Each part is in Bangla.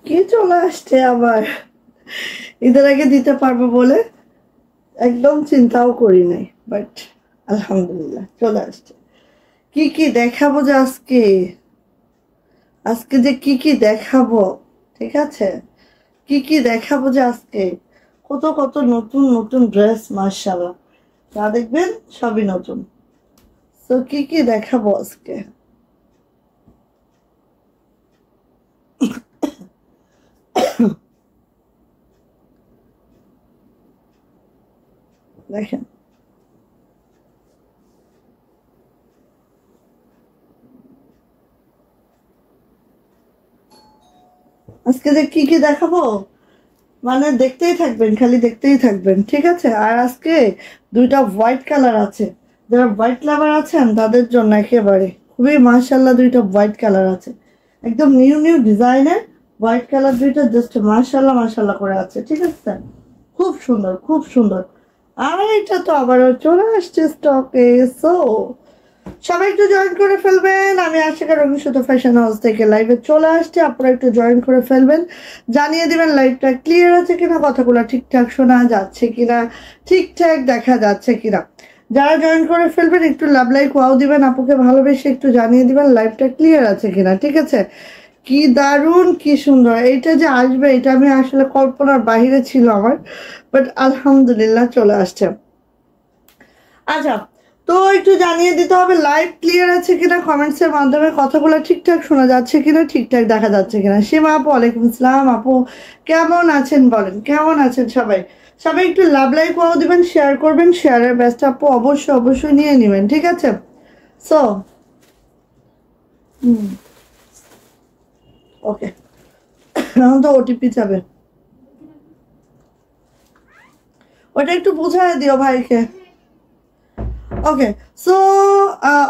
কি চলে আসছে আবার ঈদের আগে দিতে পারবো বলে একদম চিন্তাও করি নাই, বাট আলহামদুলিল্লাহ চলে আসছে। কি কি দেখাবো যে আজকে, আজকে যে কি কি দেখাবো, ঠিক আছে, কি কি দেখাবো যে আজকে, কত কত নতুন নতুন ড্রেস, মাশাআল্লাহ যা দেখবেন সবই নতুন। তো কি কি দেখাবো আজকে দেখেন। আজকে যে কি কি দেখাবো মানে দেখতেই থাকবেন, খালি দেখতেই থাকবেন, ঠিক আছে। আর আজকে দুইটা হোয়াইট কালার আছে, যারা হোয়াইট লাভার আছেন তাদের জন্য একেবারে খুবই মাশাআল্লাহ দুইটা হোয়াইট কালার আছে, একদম নিউ নিউ ডিজাইনের হোয়াইট কালার দুইটা, জাস্ট মাশাআল্লাহ মাশাআল্লাহ করে আছে, ঠিক আছে, খুব সুন্দর খুব সুন্দর। আর এটা তো আবারও চলে আসছে স্টকে। সো সবাই একটু জয়েন করে ফেলবেন। আমি আশিকা রঙিন সুতো ফ্যাশন হাউস থেকে লাইভে চলে আসছি, আপনারা একটু জয়েন করে ফেলবেন, জানিয়ে দিবেন লাইভটা ক্লিয়ার আছে কিনা, কথাগুলো ঠিকঠাক শোনা যাচ্ছে কিনা, ঠিকঠাক দেখা যাচ্ছে কিনা। যারা জয়েন করে ফেলবেন একটু লাভ লাইক ওয়াও দিবেন, আপুকে ভালোবেসে একটু জানিয়ে দিবেন লাইভটা ক্লিয়ার আছে কিনা, ঠিক আছে। কি দারুণ কি সুন্দর, এইটা যে আসবে এটা আমি আসলে কল্পনার বাহিরে ছিল আমার, বাট আলহামদুলিল্লাহ চলে আসছে। আচ্ছা, তো একটু জানিয়ে দিতে হবে লাইভ ক্লিয়ার আছে কিনা, কমেন্টসের মাধ্যমে কথাগুলো ঠিকঠাক শোনা যাচ্ছে কিনা, ঠিকঠাক দেখা যাচ্ছে কিনা। সীমা আপু ওয়ালাইকুম আসসালাম, আপু কেমন আছেন বলেন, কেমন আছেন সবাই। সবাই একটু লাভ লাইক ওয়াও দিবেন, শেয়ার করবেন, শেয়ারের ব্যস্ত আপু অবশ্যই অবশ্যই নিয়ে নেবেন, ঠিক আছে। সো ওকে, এখন তো ওটিপি যাবে, ওটা একটু বুঝাই দিও ভাইকে। ওকে, সো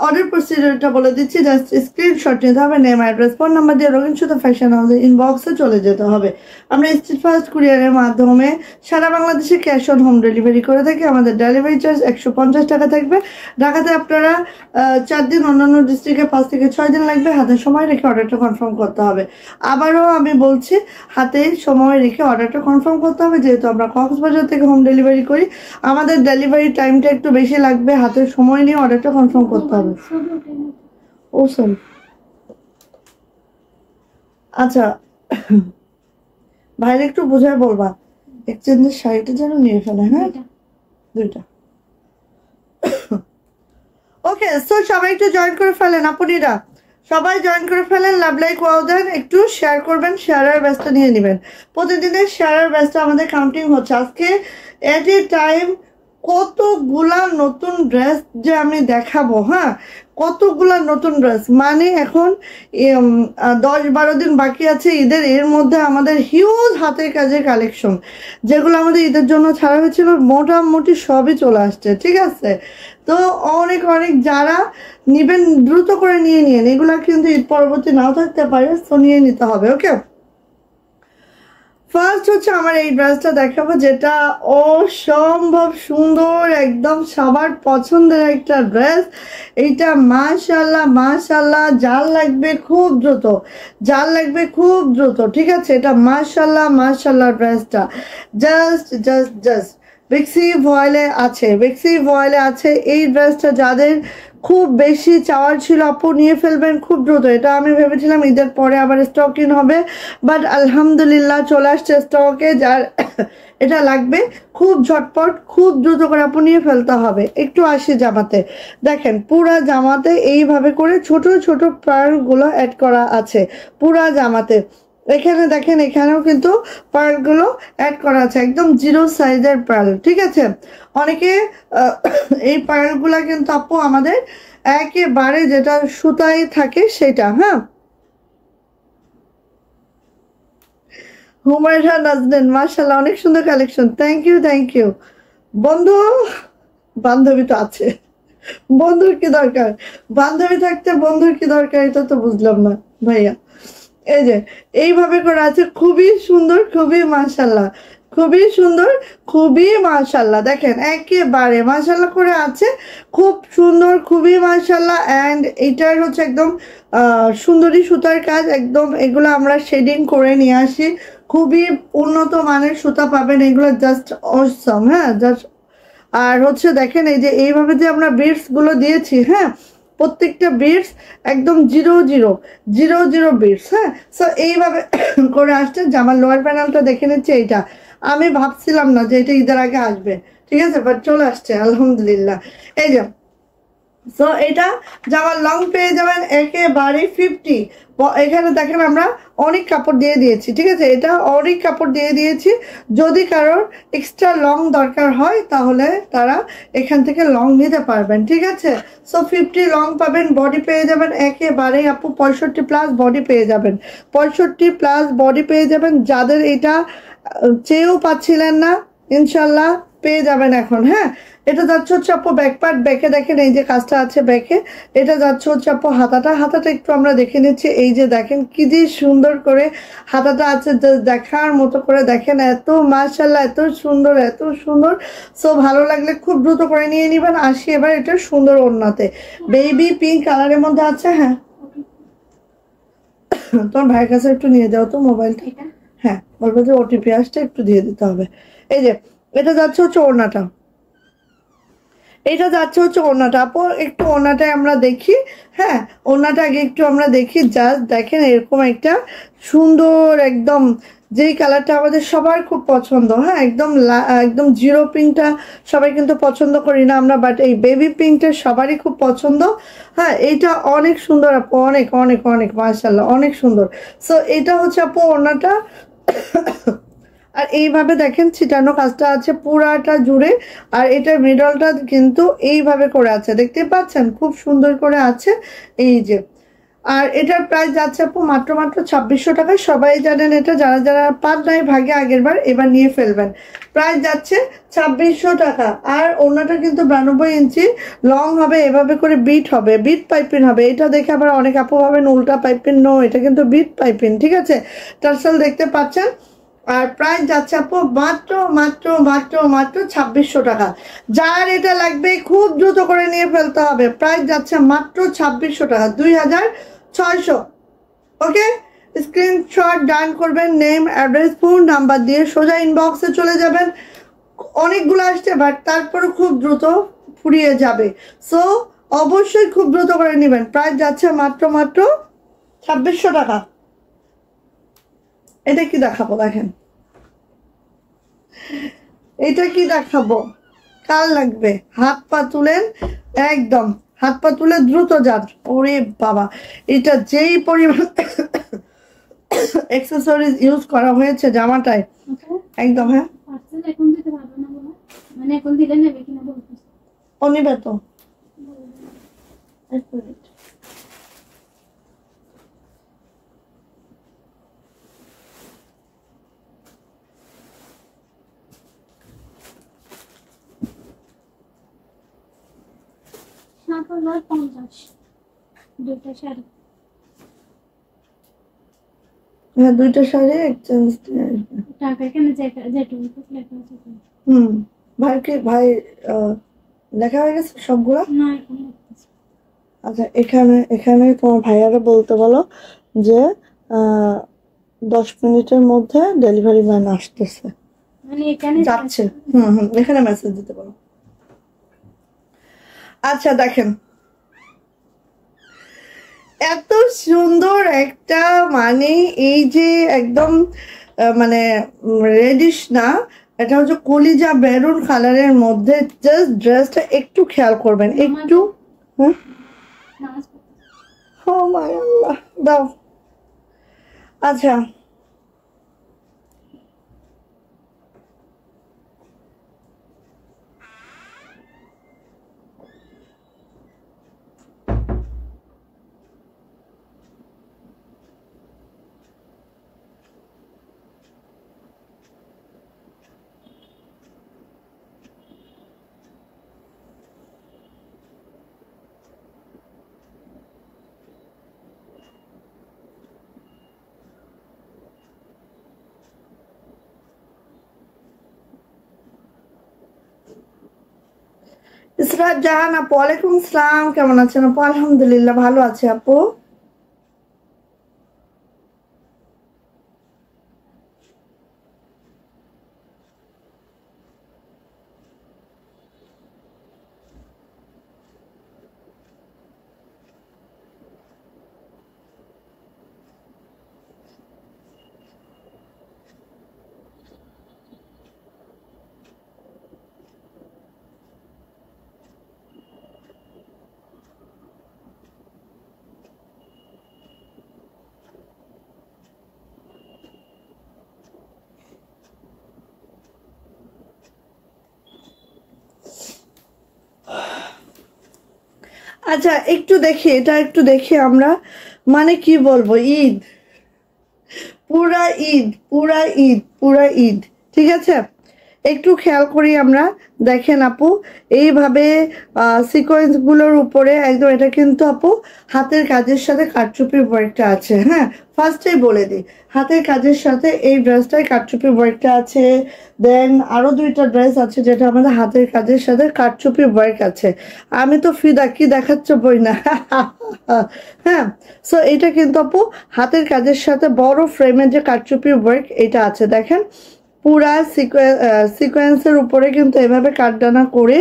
অর্ডার প্রসিডিউরটা বলে দিচ্ছি, জাস্ট স্ক্রিনশট নিতে হবে, নেম অ্যাড্রেস ফোন নাম্বার দিয়ে রঙিন সুতো ফ্যাশন হাউসের ইনবক্সে চলে যেতে হবে। আমরা স্ট্রিট ফাস্ট কুরিয়ারের মাধ্যমে সারা বাংলাদেশে ক্যাশ অন হোম ডেলিভারি করে থাকি। আমাদের ডেলিভারি চার্জ 150 টাকা থাকবে। ঢাকাতে আপনারা 4 দিন, অন্যান্য ডিস্ট্রিক্টে 5 থেকে 6 দিন লাগবে। হাতে সময় রেখে অর্ডারটা কনফার্ম করতে হবে। আবারও আমি বলছি, হাতে সময় রেখে অর্ডারটা কনফার্ম করতে হবে, যেহেতু আমরা কক্সবাজার থেকে হোম ডেলিভারি করি, আমাদের ডেলিভারি টাইমটা একটু বেশি লাগবে, হাতে সময় নিয়ে অর্ডারটা কনফার্ম করতে হবে। ও সরি, আচ্ছা ভাইরে একটু বোঝায় বলবা এক্সচেঞ্জের শাড়িটা যেন নিয়ে ফেলে, হ্যাঁ দুইটা। ওকে, সো সবাই একটু জয়েন করে ফেলেন, আপুনিরা সবাই জয়েন করে ফেলেন, লাভ লাইক ওয়াও দেন, একটু শেয়ার করবেন, শেয়ারের ব্যস্ত নিয়ে নেবেন। প্রতিদিনের শেয়ারের ব্যস্ত আমাদের কাউন্টিং হচ্ছে। আজকে এট এ টাইম কতগুলা নতুন ড্রেস যে আমি দেখাবো, হ্যাঁ কতগুলা নতুন ড্রেস, মানে এখন 10-12 দিন বাকি আছে ঈদের, এর মধ্যে আমাদের হিউজ হাতের কাজের কালেকশন যেগুলো আমাদের ঈদের জন্য ছাড়া হয়েছিল মোটামুটি সবই চলে আসছে, ঠিক আছে। তো অনেক অনেক যারা নিবেন দ্রুত করে নিয়ে নিন, এগুলা কিন্তু ঈদ পরবর্তী নাও থাকতে পারে, তো নিয়ে নিতে হবে। ওকে, ফার্স্ট হচ্ছে আমার এই ড্রেসটা দেখাবো, যেটা অসম্ভব সুন্দর, একদম সবার পছন্দের একটা ড্রেস। এইটা মাশাল্লাহ মাশাল্লাহ, যার লাগবে খুব দ্রুত, যার লাগবে খুব দ্রুত, ঠিক আছে। এটা মাশাল্লাহ মাশাল্লাহ ড্রেসটা জাস্ট জাস্ট জাস্ট বেক্সি ভয়েলে আছে, বেক্সি ভয়েলে আছে এই ড্রেসটা। যাদের খুব বেশি চাওয়ার ছিল আপু নিয়ে ফেলবেন খুব দ্রুত। এটা আমি ভেবেছিলাম ঈদের পরে আবার স্টক ইন হবে, বাট আলহামদুলিল্লাহ চলে আসছে স্টকে। যার এটা লাগবে খুব ঝটপট খুব দ্রুত করে আপু নিয়ে ফেলতে হবে। একটু আসি জামাতে, দেখেন পুরা জামাতে এইভাবে করে ছোট ছোট পার্লগুলো অ্যাড করা আছে পুরা জামাতে। এখানে দেখেন, এখানেও কিন্তু পার্লগুলো অ্যাড করা আছে, একদম 0 সাইজের পার্ল, ঠিক আছে। অনেকে এই পার্লগুলা কিন্তু আপু আমাদের একেবারে যেটা সুতায় থাকে সেটা, হ্যাঁ। হুমায়রা নাজনীন মাশাআল্লাহ, অনেক সুন্দর collection, thank you thank you. বন্ধু বান্ধবী তো আছে, বন্ধুর কি দরকার, বান্ধবী থাকতে বন্ধুর কি দরকার, এটা তো বুঝলাম না ভাইয়া। এই যে এইভাবে করা আছে, খুবই সুন্দর, খুবই মাশাআল্লাহ, খুবই সুন্দর, খুবই মাশাআল্লাহ। দেখেন একেবারে মাশাআল্লাহ করে আছে, খুব সুন্দর, খুবই মাশাআল্লাহ। অ্যান্ড এটার হচ্ছে একদম সুন্দরী সুতার কাজ, একদম এগুলো আমরা শেডিং করে নিয়ে আসি, খুবই উন্নত মানের সুতা পাবেন, এগুলো জাস্ট অসম। হ্যাঁ, জাস্ট। আর হচ্ছে দেখেন এই যে এইভাবে যে আমরা বিটস গুলো দিয়েছি, হ্যাঁ, প্রত্যেকটা বিটস একদম zero zero zero zero bits. হ্যাঁ, সো এইভাবে করে আসছে। জামার লোয়ার প্যানেলটা দেখে নিচ্ছে, এইটা আমি ভাবছিলাম না যে এটা ঈদের আগে আসবে, ঠিক আছে, বাট চলে আসছে আলহামদুলিল্লাহ। এই যে, সো এটা জামার লং পেয়ে যাবেন একেবারে 50। এখানে দেখেন আমরা অনেক কাপড় দিয়ে দিয়েছি, ঠিক আছে, এটা অনেক কাপড় দিয়ে দিয়েছি। যদি কারোর এক্সট্রা লং দরকার হয় তাহলে তারা এখান থেকে লং নিতে পারবেন, ঠিক আছে। সো 50 লং পাবেন, বডি পেয়ে যাবেন একেবারে আপু 65+ বডি পেয়ে যাবেন, 65+ বডি পেয়ে যাবেন। যাদের এটা চেয়েও পাচ্ছিলেন না, ইনশাল্লাহ পেয়ে যাবেন এখন। হ্যাঁ, এটা যাচ্ছে হচ্ছে আপু ব্যাক পার্ট, ব্যাকে দেখেন এই যে কাজটা আছে ব্যাকে। এটা যাচ্ছে হচ্ছে আপু হাতাটা একটু আমরা দেখে নিচ্ছি। এই যে দেখেন কি যে সুন্দর করে হাতাটা আছে, দেখার মতো করে দেখেন, এত মাশাআল্লাহ, এত সুন্দর, এত সুন্দর। সো ভালো লাগলে খুব দ্রুত করে নিয়ে নিবেন। আসি এবার এটা সুন্দর ওড়নাতে, বেবি পিঙ্ক কালারের মধ্যে আছে। হ্যাঁ, তোমার ভাইয়ের কাছে একটু নিয়ে যাও তো মোবাইলটা। হ্যাঁ, বলবো যে ওটিপি আসছে, একটু দিয়ে দিতে হবে। এই যে এটা যাচ্ছে হচ্ছে ওড়নাটা, এটা যাচ্ছে হচ্ছে ওড়নাটা। আপু একটু ওড়নাটায় আমরা দেখি। হ্যাঁ, ওড়নাটা আগে একটু আমরা দেখি। জাস্ট দেখেন এরকম একটা সুন্দর একদম, যেই কালারটা আমাদের সবার খুব পছন্দ। হ্যাঁ, একদম একদম জিরো পিঙ্কটা সবাই কিন্তু পছন্দ করি না আমরা, বাট এই বেবি পিঙ্কটা সবারই খুব পছন্দ। হ্যাঁ, এইটা অনেক সুন্দর আপু, অনেক অনেক অনেক মাশাআল্লাহ, অনেক সুন্দর। সো এটা হচ্ছে আপু ওড়নাটা। আর এইভাবে দেখেন ছিটানো কাজটা আছে পুরাটা জুড়ে। আর এটার মিডলটা কিন্তু এইভাবে করে আছে, দেখতে পাচ্ছেন, খুব সুন্দর করে আছে। এই যে, আর এটার প্রাইস যাচ্ছে আপু মাত্র মাত্র 2600 টাকা। সবাই জানেন এটা, যারা যারা পান নাই ভাগে আগের বার, এবার নিয়ে ফেলবেন। প্রাইস যাচ্ছে 2600 টাকা। আর ওড়নাটা কিন্তু 92 ইঞ্চি লং হবে, এভাবে করে বিট হবে, বিট পাইপিং হবে। এটা দেখে আবার অনেক আপু ভাবেন উল্টা পাইপিং, নো, এটা কিন্তু বিট পাইপিং, ঠিক আছে। টার্সেল দেখতে পাচ্ছেন। আর প্রাইস যাচ্ছে আপু মাত্র মাত্র মাত্র মাত্র 2600 টাকা। যার এটা লাগবে খুব দ্রুত করে নিয়ে ফেলতে হবে। প্রাইস যাচ্ছে মাত্র 2600 টাকা, 2600। ওকে, স্ক্রিনশট ডান করবেন, নেম, অ্যাড্রেস, ফোন নাম্বার দিয়ে সোজা ইনবক্সে চলে যাবেন। অনেকগুলো আসছে, বাট তারপরে খুব দ্রুত ফুরিয়ে যাবে। সো অবশ্যই খুব দ্রুত করে নেবেন। প্রাইস যাচ্ছে মাত্র মাত্র 2600 টাকা। এটা কি দেখাবো দেখেন, এটা কি দেখাবো, কার লাগবে হাত পা তুলেন, একদম হাত পা তুলে দ্রুত যান। ওরে বাবা, এটা যেই পরিমাণ অ্যাক্সেসরিজ ইউজ করা হয়েছে জামাটায়, একদম। হ্যাঁ, এখন দিতে পারবো না বলো, মানে এখন দিলে নেবে কিনা বলতে। ও নিবে তো, এক মিনিট। না করলো 50 দুটো শাড়ি। হ্যাঁ, দুইটা শাড়ি এক্সচেঞ্জ দিয়ে আসবে। টাকা কেন যেটুকু লেখা আছে তো? হুম, ভাইকে ভাই লেখা হয়ে গেছে সবগুলা। না এখন লিখতেছি। আচ্ছা, এখানে এখানে তোমার ভাইয়ারা বলতে বলো যে 10 মিনিটের মধ্যে ডেলিভারি ম্যান আসতেছে, মানে এখানে যাচ্ছে। এখানে মেসেজ দিতে পারো। আচ্ছা দেখেন, এত সুন্দর একটা, মানে এই যে একদম মানে রেডিশ না, এটা হচ্ছে কলিজা বেরুন কালারের মধ্যে। জাস্ট ড্রেসটা একটু খেয়াল করবেন একটু। হ্যাঁ, নামাজ পড়তে। ও মাই আল্লাহ, দাও। আচ্ছা, ইসরাত জাহান আপু, ওয়ালাইকুম আসসালাম, কেমন আছেন আপু? আলহামদুলিল্লাহ ভালো আছে আপু। আচ্ছা একটু দেখি, এটা একটু দেখি আমরা, মানে কি বলবো, ঈদ, পুরা ঈদ, পুরা ঈদ, পুরা ঈদ, ঠিক আছে। একটু খেয়াল করি আমরা, দেখেন আপু, এইভাবে সিকোয়েন্সগুলোর উপরে একদম, এটা কিন্তু আপু হাতের কাজের সাথে কারচুপির ওয়ার্কটা আছে। হ্যাঁ, ফার্স্টেই বলে দিই, হাতের কাজের সাথে এই ড্রেসটায় কারচুপির ওয়ার্কটা আছে। দেন আরো দুইটা ড্রেস আছে যেটা আমাদের হাতের কাজের সাথে কারচুপির ওয়ার্ক আছে। আমি তো ফিদা, কি দেখাচ্ছ বই না। হ্যাঁ, সো এটা কিন্তু আপু হাতের কাজের সাথে বড় ফ্রেমের যে কারচুপির ওয়ার্ক এটা আছে, দেখেন পুরা সিকোয়েন্সের উপরে কিন্তু এভাবে কাটদানা করে,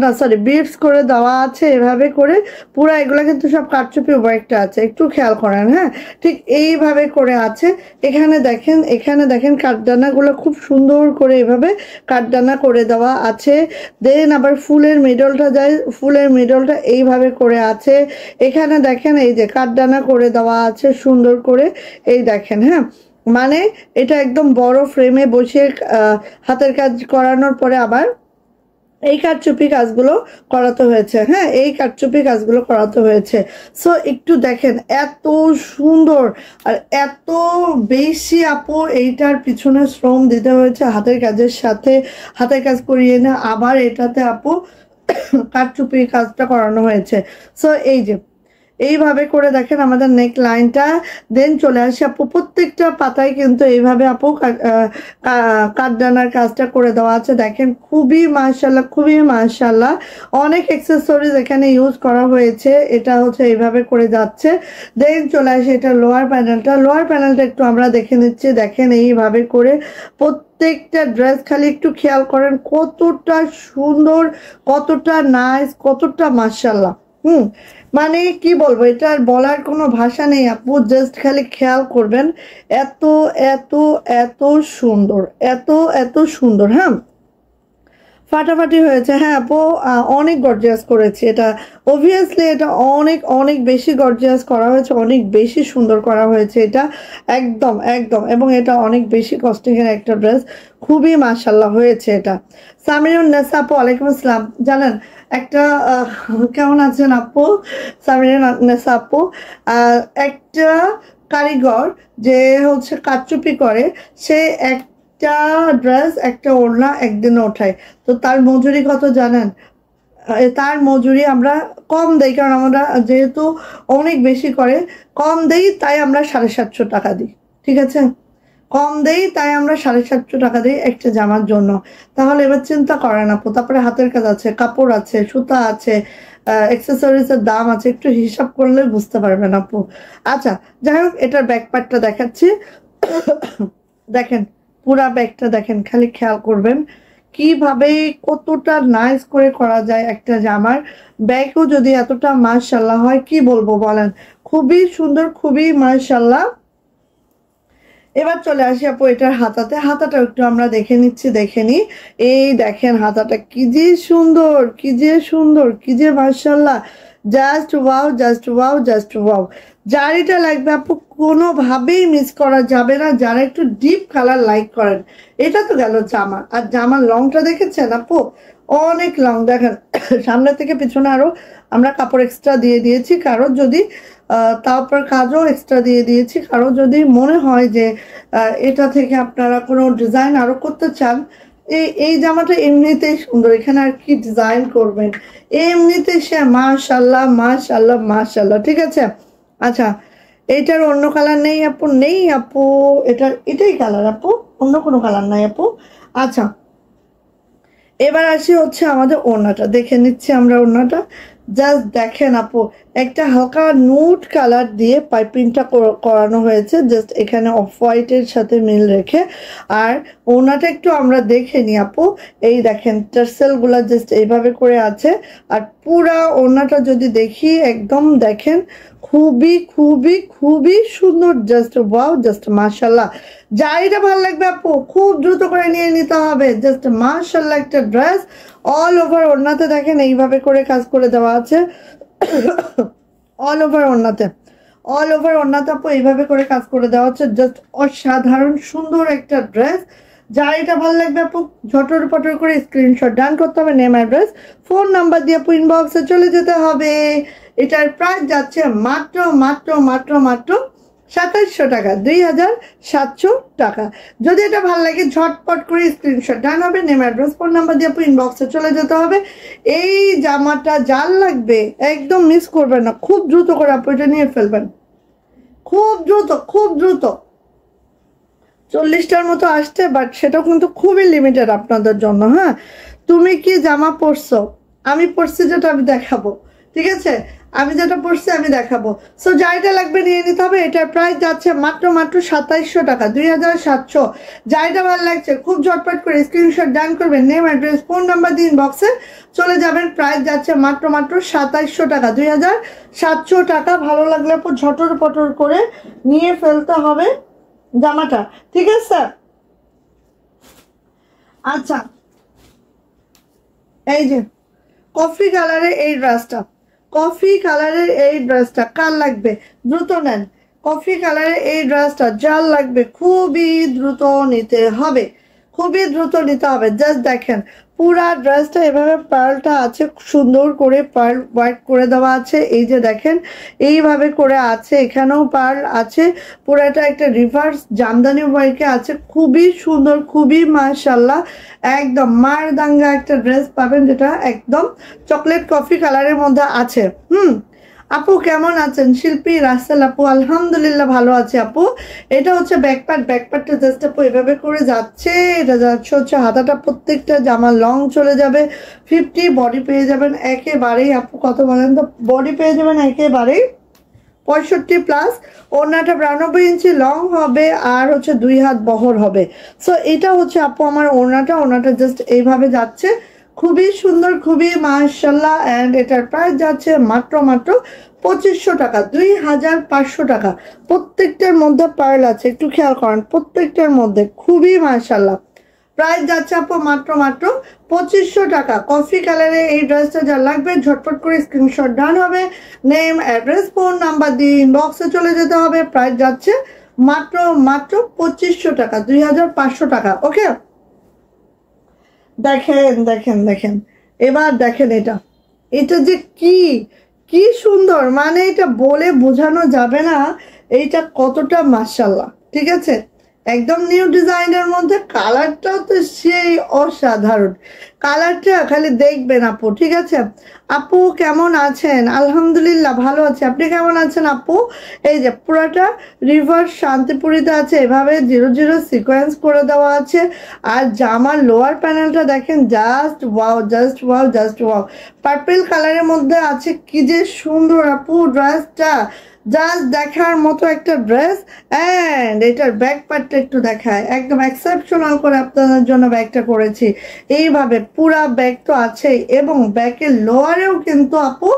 না সরি, বিটস করে দেওয়া আছে এভাবে করে, পুরা এগুলো কিন্তু সব কারচুপি ওয়ার্কটা আছে, একটু খেয়াল করেন। হ্যাঁ, ঠিক এইভাবে করে আছে। এখানে দেখেন, এখানে দেখেন কাঠদানাগুলো খুব সুন্দর করে এভাবে কাঠদানা করে দেওয়া আছে। দেন আবার ফুলের মিডলটা যায়, ফুলের মিডলটা এইভাবে করে আছে। এখানে দেখেন এই যে কাঠদানা করে দেওয়া আছে সুন্দর করে, এই দেখেন। হ্যাঁ, মানে এটা একদম বড় ফ্রেমে বসিয়ে হাতের কাজ করানোর পরে আবার এই কারচুপি কাজগুলো করাতে হয়েছে। হ্যাঁ, এই কারচুপি কাজগুলো করাতে হয়েছে। সো একটু দেখেন, এত সুন্দর আর এত বেশি আপু এইটার পিছনে শ্রম দিতে হয়েছে হাতের কাজের সাথে, হাতের কাজ করিয়ে না আবার এটাতে আপু কারচুপি কাজটা করানো হয়েছে। সো এই যে এইভাবে করে দেখেন আমাদের নেক লাইনটা, দেন চলে আসে আপু প্রত্যেকটা পাতায় কিন্তু এইভাবে আপু কাঠদানার কাজটা করে দেওয়া আছে। দেখেন খুবই মাশাল্লাহ, খুবই মাশাল্লাহ, অনেক অ্যাক্সেসরিজ এখানে ইউজ করা হয়েছে। এটা হচ্ছে এইভাবে করে যাচ্ছে। দেন চলে আসে এটা লোয়ার প্যানেলটা, লোয়ার প্যানেলটা একটু আমরা দেখে নিচ্ছি। দেখেন এইভাবে করে প্রত্যেকটা ড্রেস, খালি একটু খেয়াল করেন কতটা সুন্দর, কতটা নাইস, কতটা মাশাল্লাহ। মানে কি বলবো, এটার বলার কোনো ভাষা নেই আপু, জাস্ট খালি খেয়াল করবেন, এত এত এত সুন্দর, এত এত সুন্দর। হ্যাঁ, ফাটাফাটি হয়েছে। হ্যাঁ আপু, অনেক গর্জিয়াস করেছি এটা, অবভিয়াসলি এটা অনেক অনেক বেশি গর্জিয়াস করা হয়েছে, অনেক বেশি সুন্দর করা হয়েছে এটা, একদম একদম। এবং এটা অনেক বেশি কস্টিংয়ের একটা ড্রেস, খুবই মাশাল্লাহ হয়েছে এটা। সামিরুন নেসা আপু, ওয়ালাইকুম আসসালাম। জানেন একটা কেমন আছেন আপু? সামিরুন নেসা আপু, একটা কারিগর যে হচ্ছে কারচুপি করে, সে একটা ড্রেস, একটা ওড়না একদিনে ওঠায়, তো তার মজুরি কত জানেন? তার মজুরি আমরা কম দেই, কারণ আমরা যেহেতু অনেক বেশি করে, কম দেই তাই আমরা 750 টাকা দিই, ঠিক আছে, কম দেই তাই আমরা 750 টাকা দিই একটা জামার জন্য। তাহলে এবার চিন্তা করেন আপু, তারপরে হাতের কাজ আছে, কাপড় আছে, সুতা আছে, অ্যাক্সেসরিজ এর দাম আছে, একটু হিসাব করলে বুঝতে পারবেন আপু। আচ্ছা, যাই হোক, এটার ব্যাক পার্টটা দেখাচ্ছি। দেখেন পুরা ব্যাগটা দেখেন, খালি খেয়াল করবেন কিভাবে কতটা নাইস করে করা যায় একটা জামার ব্যাগও যদি এতটা মাশাল্লাহ হয়, কি বলবো বলেন, খুবই সুন্দর, খুবই মাশাল্লাহ। এবার চলে আসি আপু এটার হাতাতে, হাতাটা একটু আমরা দেখে নিচ্ছি, দেখে নি। এই দেখেন হাতাটা কি যে সুন্দর, কি যে সুন্দর, কি যে মাশাল্লাহ, just wow, just wow, just wow. যার এটা লাগবে আপু কোনোভাবেই মিস করা যাবে না, যারা একটু ডিপ কালার লাইক করেন। এটা তো গেল জামা, আর জামার লংটা দেখেছেন আপু, অনেক লং। দেখেন সামনে থেকে পিছনে আরো আমরা কাপড় এক্সট্রা দিয়ে দিয়েছি, কারো যদি তারপর কাজও এক্সট্রা দিয়ে দিয়েছি, কারো যদি মনে হয় যে এটা থেকে আপনারা কোনো ডিজাইন আরো করতে চান। এই জামাটা এমনিতেই সুন্দর, এখানে আর কি ডিজাইন করবেন, এমনিতে সে মাশাল্লাহ মাশাল্লাহ মাশাল্লাহ, ঠিক আছে। আচ্ছা, এইটার অন্য কালার নেই আপু? নেই আপু, এটাই কালার আপু, অন্য কোনো কালার নাই আপু। আচ্ছা, এবার আসি হচ্ছে আমাদের ওড়নাটা, দেখে নিচ্ছি আমরা ওড়নাটা। জাস্ট দেখেন আপু, একটা হালকা নুট কালার দিয়ে পাইপিংটা করানো হয়েছে, জাস্ট এখানে অফ হোয়াইটের সাথে মিল রেখে। আর ওড়নাটা একটু আমরা দেখে নিই আপু। এই দেখেন টার্সেলগুলো জাস্ট এইভাবে করে আছে। আর পুরা ওড়নাটা যদি দেখি, একদম দেখেন খুবই খুবই খুবই সুন্দর, জাস্ট ওয়াও, জাস্ট মাশাল্লাহ। যাইটা ভালো লাগবে আপু খুব দ্রুত করে নিয়ে নিতে হবে, জাস্ট মাশাল্লাহ একটা ড্রেস। অল ওভার ওড়নাতে দেখেন এইভাবে করে কাজ করে দেওয়া আছে, অল ওভার ওড়নাতে, অল ওভার ওড়নাতে আপু এইভাবে করে কাজ করে দেওয়া হচ্ছে, জাস্ট অসাধারণ সুন্দর একটা ড্রেস। যার এটা ভালো লাগবে আপু ঝটর পটর করে স্ক্রিনশট ডান করতে হবে, নেম অ্যাড্রেস ফোন নাম্বার দিয়ে আপু ইনবক্সে চলে যেতে হবে। এটার প্রাইস যাচ্ছে মাত্র মাত্র মাত্র মাত্র 2700 টাকা, 2700 টাকা। যদি এটা ভালো লাগে ঝটপট করে স্ক্রিনশট ডান হবে, নেম অ্যাড্রেস ফোন নাম্বার দিয়ে আপু ইনবক্সে চলে যেতে হবে। এই জামাটা যার লাগবে একদম মিস করবেন না, খুব দ্রুত করে আপু এটা নিয়ে ফেলবেন, খুব দ্রুত খুব দ্রুত। 40টার মতো আসছে, বাট সেটাও কিন্তু খুবই লিমিটেড আপনাদের জন্য। হ্যাঁ, তুমি কি জামা পরছো? আমি পরছি যেটা আমি দেখাবো, ঠিক আছে? আমি যেটা পরছি আমি দেখাবো। সো যাইটা লাগবে নিয়ে নিতে হবে। এটার প্রাইস যাচ্ছে মাত্র মাত্র 2700 টাকা, 2700। যাইটা ভালো লাগছে খুব ঝটপট করে স্ক্রিনশট ডান করবেন, নেম অ্যাড্রেস ফোন নাম্বার দিন বক্সে চলে যাবেন। প্রাইস যাচ্ছে মাত্র মাত্র 2700 টাকা, 2700 টাকা। ভালো লাগলে আপু ঝটর পটর করে নিয়ে ফেলতে হবে জামাটা, ঠিক আছে? আচ্ছা, এই যে কফি কালারের এই ড্রেসটা, কফি কালারের এই ড্রেসটা কার লাগবে দ্রুত নেন। কফি কালারের এই ড্রেসটা যার লাগবে খুবই দ্রুত নিতে হবে, খুবই দ্রুত নিতে হবে। জাস্ট দেখেন পুরা ড্রেসটা এভাবে পার্লটা আছে, সুন্দর করে পার্ল ওয়ার্ক করে দেওয়া আছে। এই যে দেখেন এইভাবে করে আছে, এখানেও পার্ল আছে, পুরাটা একটা রিভার্স জামদানি ওয়ার্কে আছে, খুবই সুন্দর, খুবই মাশাল্লাহ। একদম মার দাঙ্গা একটা ড্রেস পাবেন, যেটা একদম চকলেট কফি কালারের মধ্যে আছে। আপু কেমন আছেন? শিল্পী রাসেল আপু আলহামদুলিল্লাহ ভালো আছে আপু। এটা হচ্ছে ব্যাকপার্ট, ব্যাকপার্টটা জাস্ট আপু এভাবে করে যাচ্ছে, এটা যাচ্ছে হচ্ছে হাতাটা প্রত্যেকটা জামা লং চলে যাবে 50, বডি পেয়ে যাবেন একেবারেই আপু কত বলেন তো, বডি পেয়ে যাবেন একেবারেই 65+। ওড়নাটা 92 ইঞ্চি লং হবে, আর হচ্ছে 2 হাত বহর হবে। সো এটা হচ্ছে আপু আমার ওড়নাটা, ওড়নাটা জাস্ট এইভাবে যাচ্ছে, খুবই সুন্দর, খুবই মাশাল্লাহ। অ্যান্ড এটার প্রাইস যাচ্ছে মাত্র মাত্র 2500 টাকা, 2500 টাকা। প্রত্যেকটার মধ্যে পার্ল আছে, একটু খেয়াল করেন, প্রত্যেকটার মধ্যে খুবই মাশাল্লাহ। প্রাইস যাচ্ছে আপু মাত্র মাত্র 2500 টাকা। কফি কালারের এই ড্রেসটা যা লাগবে ঝটপট করে স্ক্রিনশট ডান হবে, নেম অ্যাড্রেস ফোন নাম্বার দিয়ে ইনবক্সে চলে যেতে হবে। প্রাইস যাচ্ছে মাত্র মাত্র 2500 টাকা, 2500 টাকা। ওকে, দেখেন দেখেন দেখেন, এবার দেখেন এটা, এটা যে কি কি সুন্দর, মানে এটা বলে বোঝানো যাবে না এইটা কতটা মাশাল্লাহ, ঠিক আছে? একদম নিউ ডিজাইনের মধ্যে কালারটাও তো সেই অসাধারণ, কালারটা খালি দেখবেন আপু, ঠিক আছে? আপু কেমন আছেন? আলহামদুলিল্লাহ ভালো আছে, আপনি কেমন আছেন আপু? এই যে পুরাটা রিভার্স শান্তিপুরিতে আছে, এভাবে 00 সিকোয়েন্স করে দেওয়া আছে। আর জামার লোয়ার প্যানেলটা দেখেন, just wow, just wow, just wow. Purple কালারের মধ্যে আছে, কি যে সুন্দর আপু ড্রেসটা, জাস্ট দেখার মতো একটা ড্রেস। অ্যান্ড এটার ব্যাক পার্টটা একটু দেখায়, একদম এক্সেপশনাল করে আপনাদের জন্য ব্যাগটা করেছি এইভাবে, পুরা ব্যাগ তো আছেই, এবং ব্যাকের লোয়ারেও কিন্তু আপু,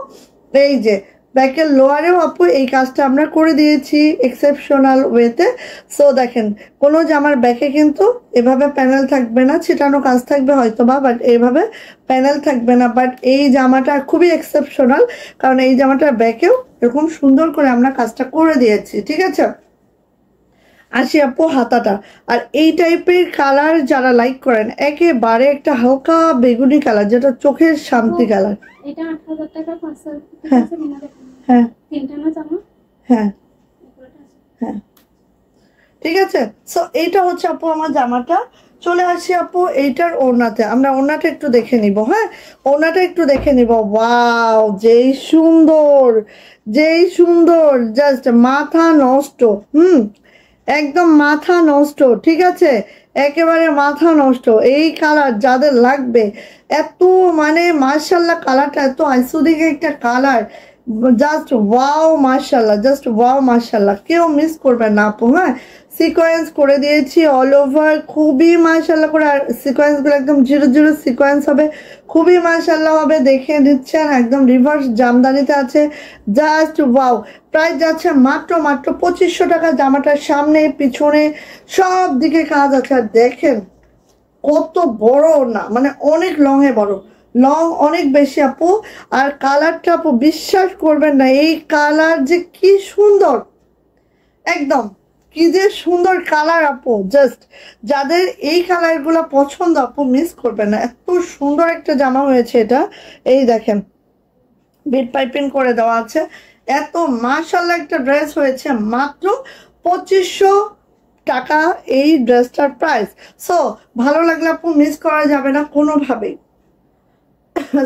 এই যে ব্যাকের লোয়ারেও আপু এই কাজটা আমরা করে দিয়েছি এক্সেপশনাল ওয়েতে। সো দেখেন কোনো জামার ব্যাকে কিন্তু এভাবে প্যানেল থাকবে না, ছিটানো কাজ থাকবে হয়তো বা, বাট এইভাবে প্যানেল থাকবে না। বাট এই জামাটা খুবই এক্সেপশনাল, কারণ এই জামাটার ব্যাকেও এরকম সুন্দর করে আমরা কাজটা করে দিয়েছি, ঠিক আছে? আসি আপু হাতাটা, আর এই টাইপের কালার যারা লাইক করেন, একেবারে একটা হালকা বেগুনি কালার, যেটা চোখের শান্তি কালার। এটা 8000 টাকা পার্সেল, ঠিক হ্যাঁ আছে? বিনা দেখুন হ্যাঁ তিনটা না জামা, হ্যাঁ এগুলোটা আছে। হ্যাঁ, ঠিক আছে। সো এইটা হচ্ছে আপু আমার জামাটা। চলে আসি আপু এইটার ওড়নাতে, আমরা ওড়নাটা একটু দেখে নিব। হ্যাঁ, ওড়নাটা একটু দেখে নিব। ওয়াও, যেই সুন্দর, যেই সুন্দর, জাস্ট মাথা নষ্ট। একদম মাথা নষ্ট, ঠিক আছে, একেবারে মাথা নষ্ট। এই কালার যাদের লাগবে, এত মানে মার্শাল্লাহ, কালারটা এত আইসুদিক একটা কালার, জাস্ট ওয়াও মার্শাল্লাহ, জাস্ট ওয়াও মার্শাল্লাহ, কেউ মিস করবে না আপু। হ্যাঁ, সিকোয়েন্স করে দিয়েছি অল ওভার, খুবই মার্শাল্লাহ করে। আর সিকোয়েন্সগুলো একদম জিরো জিরো সিকোয়েন্স হবে, খুবই মার্শাল্লাহ হবে, দেখে নিচ্ছেন একদম রিভার্স জামদানিতে আছে, জাস্ট ওয়াও। প্রাইস যাচ্ছে মাত্র মাত্র 2500 টাকা। জামাটার সামনে পিছনে সব দিকে কাজ আছে। আর দেখেন কত বড় না, মানে অনেক লং এ বড়, লং অনেক বেশি আপু। আর কালারটা আপু বিশ্বাস করবেন না, এই কালার যে কি সুন্দর, একদম কি যে সুন্দর কালার আপু। জাস্ট যাদের এই কালারগুলো পছন্দ আপু মিস করবেন না, এত সুন্দর একটা জামা হয়েছে এটা। এই দেখেন বিট পাইপিং করে দেওয়া আছে, এত মাশাআল্লাহ একটা ড্রেস হয়েছে। মাত্র 2500 টাকা এই ড্রেসটার প্রাইস। সো ভালো লাগলে আপু মিস করা যাবে না কোনোভাবেই।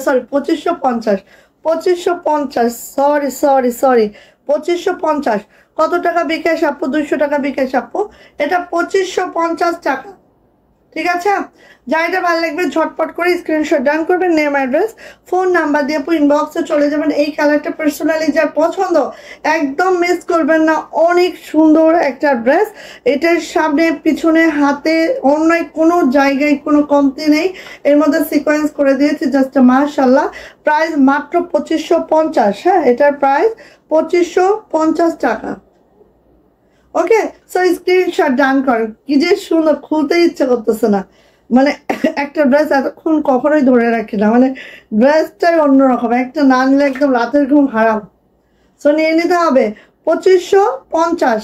Sorry 2550, 2550, sorry sorry sorry 2550। কত টাকা বিকাশ আপু? 200 টাকা বিকাশ আপু। এটা 2550 টাকা, ঠিক আছে। যা এটা ভালো লাগবে ঝটপট করে স্ক্রিনশট ডান করবেন, নেম অ্যাড্রেস ফোন নাম্বার দিয়ে আপু ইনবক্সে চলে যাবেন। এই কালারটা পার্সোনালি যার পছন্দ একদম মিস করবেন না, অনেক সুন্দর একটা ড্রেস। এটার সামনে পিছনে হাতে অন্য কোনো জায়গায় কোনো কমতি নেই, এর মধ্যে সিকোয়েন্স করে দিয়েছি, জাস্ট মাশাআল্লাহ। প্রাইস মাত্র 2550। হ্যাঁ, এটার প্রাইস 2550 টাকা। ওকে, সো স্ক্রিনশট ডান করেন। কি যে সুন্দর, খুলতে ইচ্ছে করতেছে না, মানে একটা ড্রেস এতক্ষণ কখনোই ধরে রাখি না, মানে ড্রেসটাই অন্যরকম, একটা না নিলে একদম রাতের ঘুম হারাম। সো নিয়ে নিতে হবে 2550।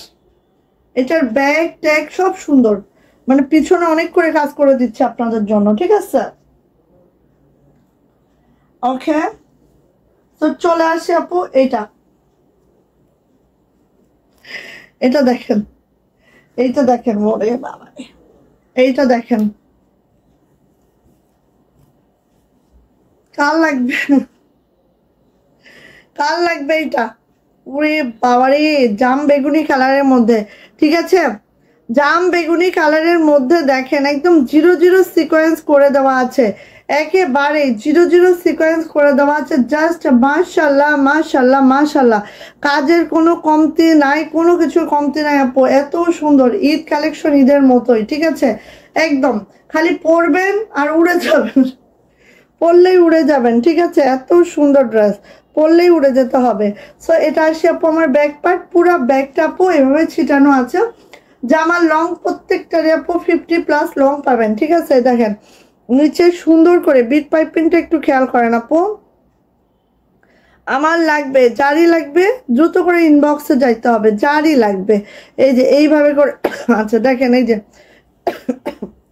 এটার ব্যাগ ট্যাগ সব সুন্দর, মানে পিছনে অনেক করে কাজ করে দিচ্ছে আপনাদের জন্য, ঠিক আছে। ওকে, তো চলে আসি আপু এইটা, এটা দেখেন, এইটা দেখেন, ওরে বাবা, এইটা দেখেন, কার লাগবে, কার লাগবে এইটা? ওরে বাবারে, জাম বেগুনি কালারের মধ্যে, ঠিক আছে, জাম বেগুনি কালারের মধ্যে দেখেন একদম জিরো জিরো সিকোয়েন্স করে দেওয়া আছে, একেবারে জিরো জিরো সিকোয়েন্স করে দেওয়া আছে, জাস্ট মাশাল্লাহ মাশাল্লাহ মাশাল্লাহ। কাজের কোনো কমতি নাই, কোনো কিছুর কমতি নাই আপু, এত সুন্দর। ঈদ কালেকশন ঈদের মতোই, ঠিক আছে, একদম খালি পরবেন আর উড়ে যাবেন, পরলেই উড়ে যাবেন, ঠিক আছে, এত সুন্দর ড্রেস, পরলেই উড়ে যেতে হবে। সো এটা আসি আপু আমার ব্যাক পার্ট, পুরো ব্যাগটা আপু এভাবে ছিটানো আছে। জামার লং প্রত্যেকটারে আপু 50+ লং পাবেন, ঠিক আছে। দেখেন নিচে সুন্দর করে বিট পাইপিংটা একটু খেয়াল করেন আপু। আমার লাগবে, যারই লাগবে দ্রুত করে ইনবক্সে যাইতে হবে, যারই লাগবে। এই যে এইভাবে করে আচ্ছা দেখেন, এই যে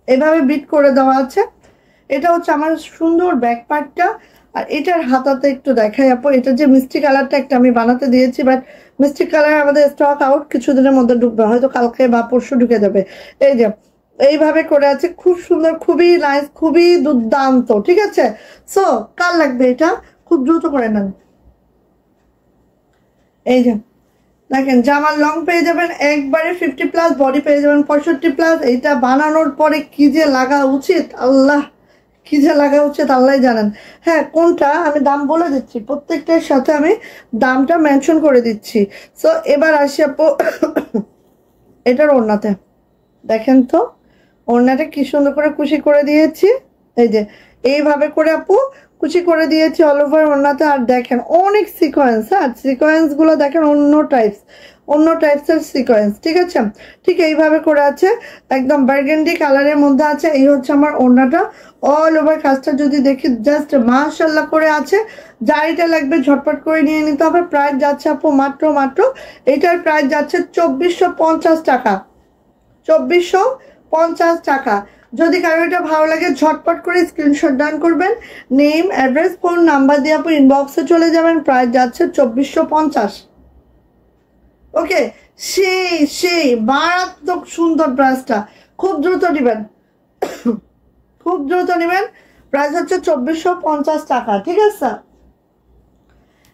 এভাবে বিট করে দেওয়া আছে। এটা হচ্ছে আমার সুন্দর ব্যাক পার্টটা। আর এটার হাতাতে একটু দেখাই আপু, এটা যে মিষ্টি কালারটা একটা আমি বানাতে দিয়েছি, বাট মিষ্টি কালার আমাদের স্টক আউট, কিছুদিনের মধ্যে ঢুকবে, হয়তো কালকে বা পরশু ঢুকে যাবে। এই যে এইভাবে করে আছে, খুব সুন্দর, খুবই নাইস, খুবই দুর্দান্ত, ঠিক আছে। সো কার লাগবে এটা খুব দ্রুত করে নেন। এই যে দেখেন জামার লং পেয়ে যাবেন একবারে 50+, বডি পেয়ে যাবেন 65+। এইটা বানানোর পরে কি যে লাগা উচিত আল্লাহ, কি যে লাগা উচিত আল্লাহ জানেন। হ্যাঁ, কোনটা আমি দাম বলে দিচ্ছি, প্রত্যেকটার সাথে আমি দামটা মেনশন করে দিচ্ছি। সো এবার আসি আপু এটার ওড়নাতে, দেখেন তো ওড়নাটা কি সুন্দর করে কুশি করে দিয়েছি। এই যে এইভাবে করে আপু কুচি করে দিয়েছি অল ওভার ওড়নাতে। আর দেখেন অনেক সিকোয়েন্স, হ্যাঁ সিকোয়েন্স গুলো দেখেন অন্য টাইপসের সিকোয়েন্স, ঠিক আছে। ঠিক এইভাবে করে আছে, একদম বার্গেন্ডি কালারের মধ্যে আছে। এই হচ্ছে আমার ওড়নাটা, অল ওভার কাজটা যদি দেখি জাস্ট মাশাআল্লাহ করে আছে। যার এটা লাগবে ঝটপট করে নিয়ে নিতে হবে। প্রাইস যাচ্ছে আপু মাত্র মাত্র, এটার প্রাইস যাচ্ছে 2450 টাকা, 2450 টাকা। যদি কারো এটা ভালো লাগে ঝটপট করে স্ক্রিনশট ডান করবেন, নেম অ্যাড্রেস ফোন নাম্বার দিয়ে আপনি ইনবক্সে চলে যাবেন। প্রাইস যাচ্ছে 2450। ওকে, সেই মারাত্মক সুন্দর ড্রেসটা, খুব দ্রুত নেবেন, খুব দ্রুত নেবেন। প্রাইস হচ্ছে 2450 টাকা, ঠিক আছে।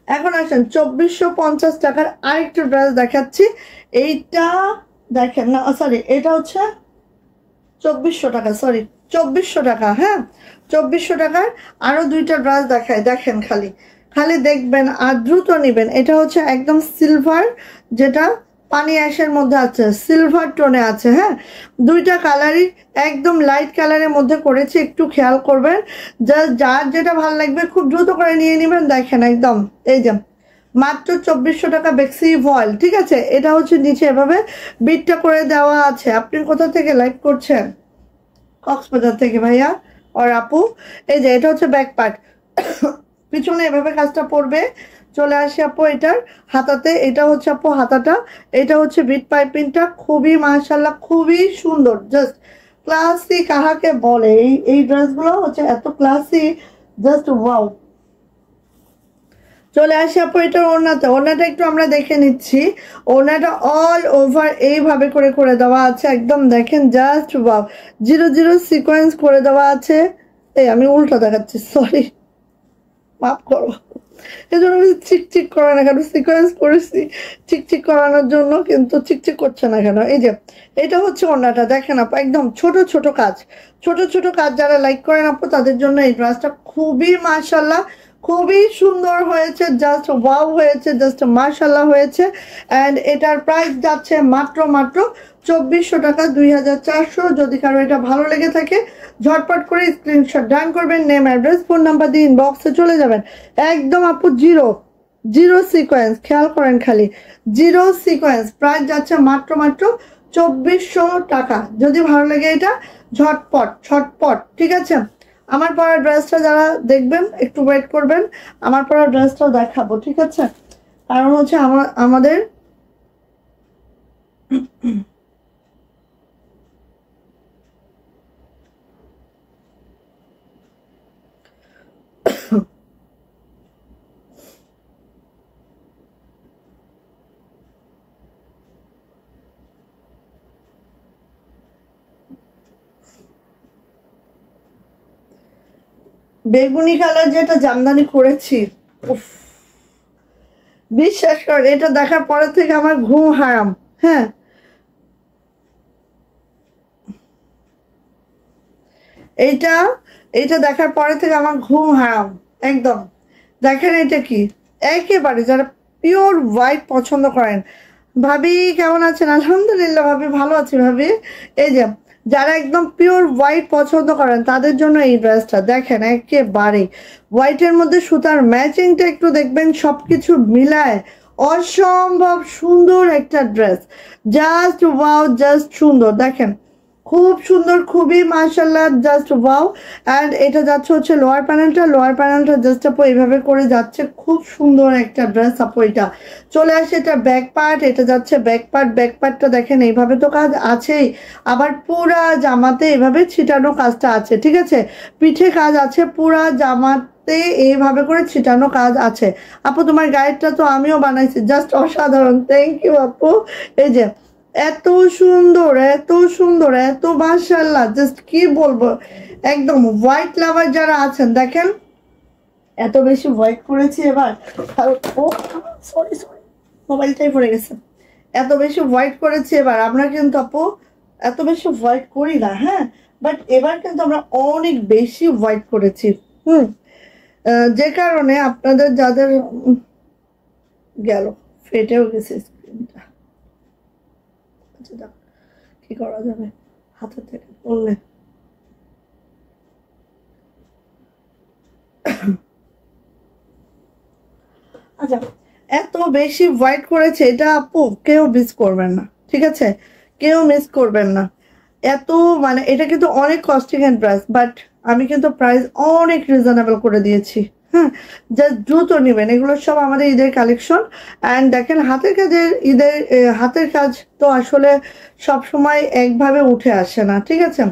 এখন আসেন 2450 টাকার আরেকটা ড্রেস দেখাচ্ছি। এইটা দেখেন না, সরি, এটা হচ্ছে 2400 টাকা, সরি 2400 টাকা। হ্যাঁ, 2400 টাকার আরো দুইটা ড্রেস দেখায়, দেখেন খালি খালি দেখবেন আর দ্রুত নেবেন। এটা হচ্ছে একদম সিলভার, যেটা পানি অ্যাশের মধ্যে আছে, সিলভার টোনে আছে। হ্যাঁ, দুইটা কালারই একদম লাইট কালারের মধ্যে করেছি, একটু খেয়াল করবেন। জাস্ট যার যেটা ভালো লাগবে খুব দ্রুত করে নিয়ে নেবেন। দেখেন একদম এই যে মাত্র 2400 টাকা বেক্সি ভয়েল। ঠিক আছে, এটা হচ্ছে নিচে এভাবে বিটটা করে দেওয়া আছে। আপনি কোথা থেকে লাইভ করছেন? কক্সবাজার থেকে ভাইয়া আর আপু। এই যে এটা হচ্ছে ব্যাক পার্ট, পিছনে এভাবে কাজটা পড়বে। চলে আসে আপু এটার হাতাতে, এটা হচ্ছে আপু হাতাটা, এটা হচ্ছে বিট পাইপিংটা, খুবই মাশাআল্লাহ খুবই সুন্দর। জাস্ট ক্লাসি কাহাকে বলে, এই ড্রেসগুলো হচ্ছে এত ক্লাসি, জাস্ট ওয়াও। চলে আসি আপু এটার ওড়নাতে, ওড়নাটা একটু আমরা দেখে নিচ্ছি। ওড়নাটা অল ওভার এইভাবে করে করে দেওয়া আছে, একদম দেখেন জাস্ট ওয়াও, 0 0 সিকোয়েন্স করে দেওয়া আছে। এই আমি উল্টা দেখাচ্ছি, সরি, মাফ করো। এই জন্য চিকচিক করে না কেন, সিকোয়েন্স করেছি চিকচিক করানোর জন্য, কিন্তু চিকচিক করছে না কেন। এই যে এটা হচ্ছে ওড়নাটা, দেখেন আপু একদম ছোট ছোট কাজ, ছোট ছোট কাজ যারা লাইক করেন আপু তাদের জন্য এই ড্রেসটা খুবই মাশাআল্লাহ খুবই সুন্দর হয়েছে, জাস্ট ওয়াও হয়েছে, জাস্ট মাশাআল্লাহ হয়েছে। অ্যান্ড এটার প্রাইস যাচ্ছে মাত্র মাত্র 2400 টাকা, 2400। যদি কারো এটা ভালো লেগে থাকে ঝটপট করে স্ক্রিনশট ডান করবেন, নেম অ্যাড্রেস ফোন নাম্বার দিয়ে ইনবক্সে চলে যাবেন। একদম আপু জিরো জিরো সিকোয়েন্স, খেয়াল করেন খালি জিরো সিকোয়েন্স, প্রাইস যাচ্ছে মাত্র মাত্র 2400 টাকা। যদি ভালো লাগে এটা ঝটপট ঝটপট। ঠিক আছে, আমার পরা ড্রেসটা যারা দেখবেন একটু ওয়েট করবেন, আমার পরা ড্রেসটাও দেখাবো। ঠিক আছে, কারণ হচ্ছে আমাদের বেগুনি কালার যেটা জামদানি করেছি, উফ, বিশ্বাস করেন এটা দেখার পরে থেকে আমার ঘুম হারাম। হ্যাঁ, এইটা এইটা দেখার পরে থেকে আমার ঘুম হারাম একদম। দেখেন এটা কি, একেবারে যারা পিওর হোয়াইট পছন্দ করেন। ভাবি কেমন আছেন? আলহামদুলিল্লাহ ভাবি ভালো আছি ভাবি। এই যে যারা একদম পিওর হোয়াইট পছন্দ করেন তাদের জন্য এই ড্রেসটা দেখেন, একেবারে হোয়াইটের মধ্যে সুতার ম্যাচিংটা একটু দেখবেন, সবকিছু মিলায় অসম্ভব সুন্দর একটা ড্রেস, জাস্ট ওয়াও, জাস্ট সুন্দর। দেখেন খুব সুন্দর, খুবই মাশাআল্লাহ, জাস্ট ওয়াও। অ্যান্ড এটা যাচ্ছে হচ্ছে লোয়ার প্যানেলটা জাস্ট আপু এইভাবে করে যাচ্ছে, খুব সুন্দর একটা ড্রেস আপু। এটা চলে আসে এটা ব্যাক পার্ট, এটা যাচ্ছে ব্যাক পার্টটা দেখেন এইভাবে তো কাজ আছেই, আবার পুরা জামাতে এইভাবে ছিটানো কাজটা আছে। ঠিক আছে, পিঠে কাজ আছে, পুরা জামাতে এইভাবে করে ছিটানো কাজ আছে। আপু তোমার গাইডটা তো আমিও বানাইছি, জাস্ট অসাধারণ, থ্যাংক ইউ আপু। এই যে এত সুন্দর এত সুন্দর এত মাশাআল্লাহ, জাস্ট কি বলবো, একদম হোয়াইট লাভার যারা আছেন দেখেন, এত বেশি হোয়াইট করেছি এবার। ও সরি সরি, মোবাইলটাই পড়ে গেছে। এত বেশি হোয়াইট করেছি এবার, আমরা কিন্তু আপু এত বেশি হোয়াইট করি না। হ্যাঁ, বাট এবার কিন্তু আমরা অনেক বেশি হোয়াইট করেছি। যে কারণে আপনাদের যাদের গেল, ফেটেও গেছে স্ক্রিনটা। কি করা যাবে, হাতের থেকে পড়লে। আচ্ছা, এত বেশি হোয়াইট করেছে এটা আপু কেউ মিস করবেন না। ঠিক আছে, কেউ মিস করবেন না। এত মানে এটা কিন্তু অনেক কস্টিং এন্ড প্রাইস, বাট আমি কিন্তু প্রাইস অনেক রিজনেবল করে দিয়েছি। হ্যাঁ, জাস্ট দ্রুত নেবেন, এগুলো সব আমাদের ঈদের কালেকশন। অ্যান্ড দেখেন হাতের কাজের হাতের কাজ তো আসলে সব সময় একভাবে উঠে আসে না। ঠিক আছে,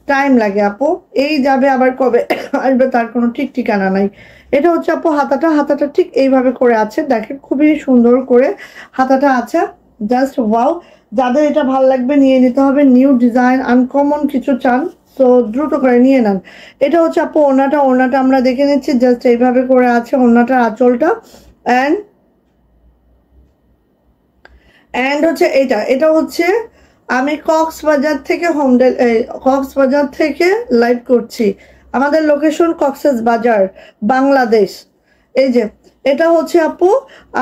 টাইম লাগে আপু, এই যাবে আবার কবে আসবে তার কোনো ঠিক ঠিকানা নাই। এটা হচ্ছে আপু হাতাটা ঠিক এইভাবে করে আছে, দেখেন খুবই সুন্দর করে হাতাটা আছে, জাস্ট ওয়াও। যাদের এটা ভালো লাগবে নিয়ে নিতে হবে, নিউ ডিজাইন আনকমন কিছু চান তো দ্রুত করে নিয়ে নেন। এটা হচ্ছে আপু ওড়নাটা আমরা দেখে নিচ্ছি, জাস্ট এইভাবে করে আছে ওড়নাটার আঁচলটা। অ্যান্ড হচ্ছে এটা হচ্ছে আমি কক্সবাজার থেকে লাইভ করছি। আমাদের লোকেশন কক্সেস বাজার, বাংলাদেশ। এই যে এটা হচ্ছে আপু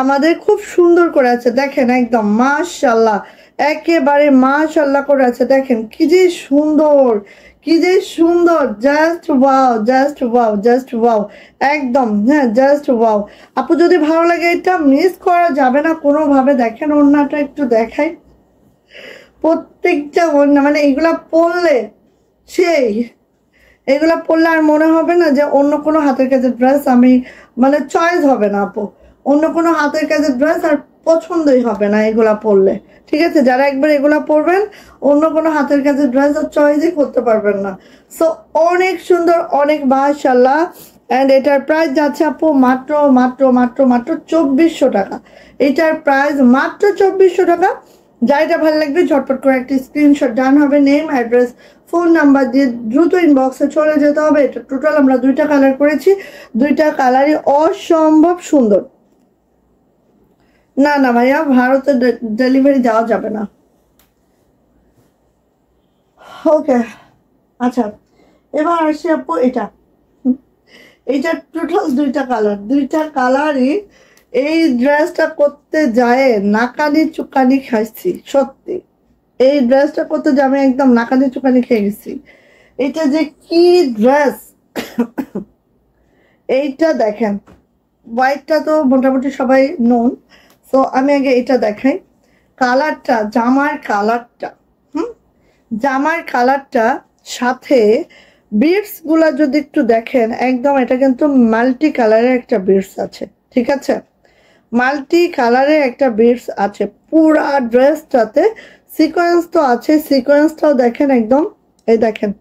আমাদের খুব সুন্দর করে আছে, দেখেন একদম মাশাআল্লাহ, একেবারে মাশাআল্লাহ করে আছে। দেখেন কি যে সুন্দর, কি যে সুন্দর, just wow, just wow, just wow, একদম হ্যাঁ, জাস্ট ওয়াও। আপু যদি ভালো লাগে এটা মিস করা যাবে না কোনোভাবে। দেখেন ওড়নাটা একটু দেখাই, প্রত্যেকটা ওড়না মানে এগুলা পরলে সেই, এগুলা পরলে আর মনে হবে না যে অন্য কোনো হাতের কাজের ড্রেস আমি মানে চয়েস হবে না আপু, অন্য কোনো হাতের কাজের ড্রেস আর পছন্দই হবে না এগুলা পরলে। ঠিক আছে, যারা একবার এগুলা পরবেন অন্য কোনো হাতের কাজের ড্রেস আর চয়েসই করতে পারবেন না। সো অনেক সুন্দর, অনেক মাশাআল্লাহ। অ্যান্ড এটার প্রাইস যাচ্ছে আপু মাত্র মাত্র মাত্র মাত্র 2400 টাকা। এটার প্রাইস মাত্র 2400 টাকা। যাইটা ভালো লাগবে ঝটপট করে একটি স্ক্রিনশট ডান হবে, নেম, অ্যাড্রেস, ফোন নাম্বার দিয়ে দ্রুত ইনবক্সে চলে যেতে হবে। এটা টোটাল আমরা 2টা কালার করেছি, 2টা কালারই অসম্ভব সুন্দর। না না ভাইয়া, ভারতে ডেলিভারি দেওয়া যাবে না। ওকে, আচ্ছা এবার আসি আপু এটা, এইটা টোটাল 2টা কালার, 2টা কালারই এই ড্রেসটা করতে যায় নাকানি চুকানি খাইছি সত্যি। এই ড্রেসটা করতে যে আমি একদম নাকানি চুকানি খেয়ে গেছি। এটা যে কি ড্রেস এইটা দেখেন, হোয়াইটটা তো মোটামুটি সবাই নোন। সো আমি আগে এটা দেখাই, কালারটা, জামার কালারটা, জামার কালারটা সাথে বিটস গুলা যদি একটু দেখেন, একদম এটা কিন্তু মাল্টি কালারের একটা বিটস আছে। ঠিক আছে, মাল্টি কালারের একটা বিটস আছে পুরা ড্রেসটাতে। সিকোয়েন্স তো আছে, সিকোয়েন্সটাও দেখেন একদম, এই দেখেন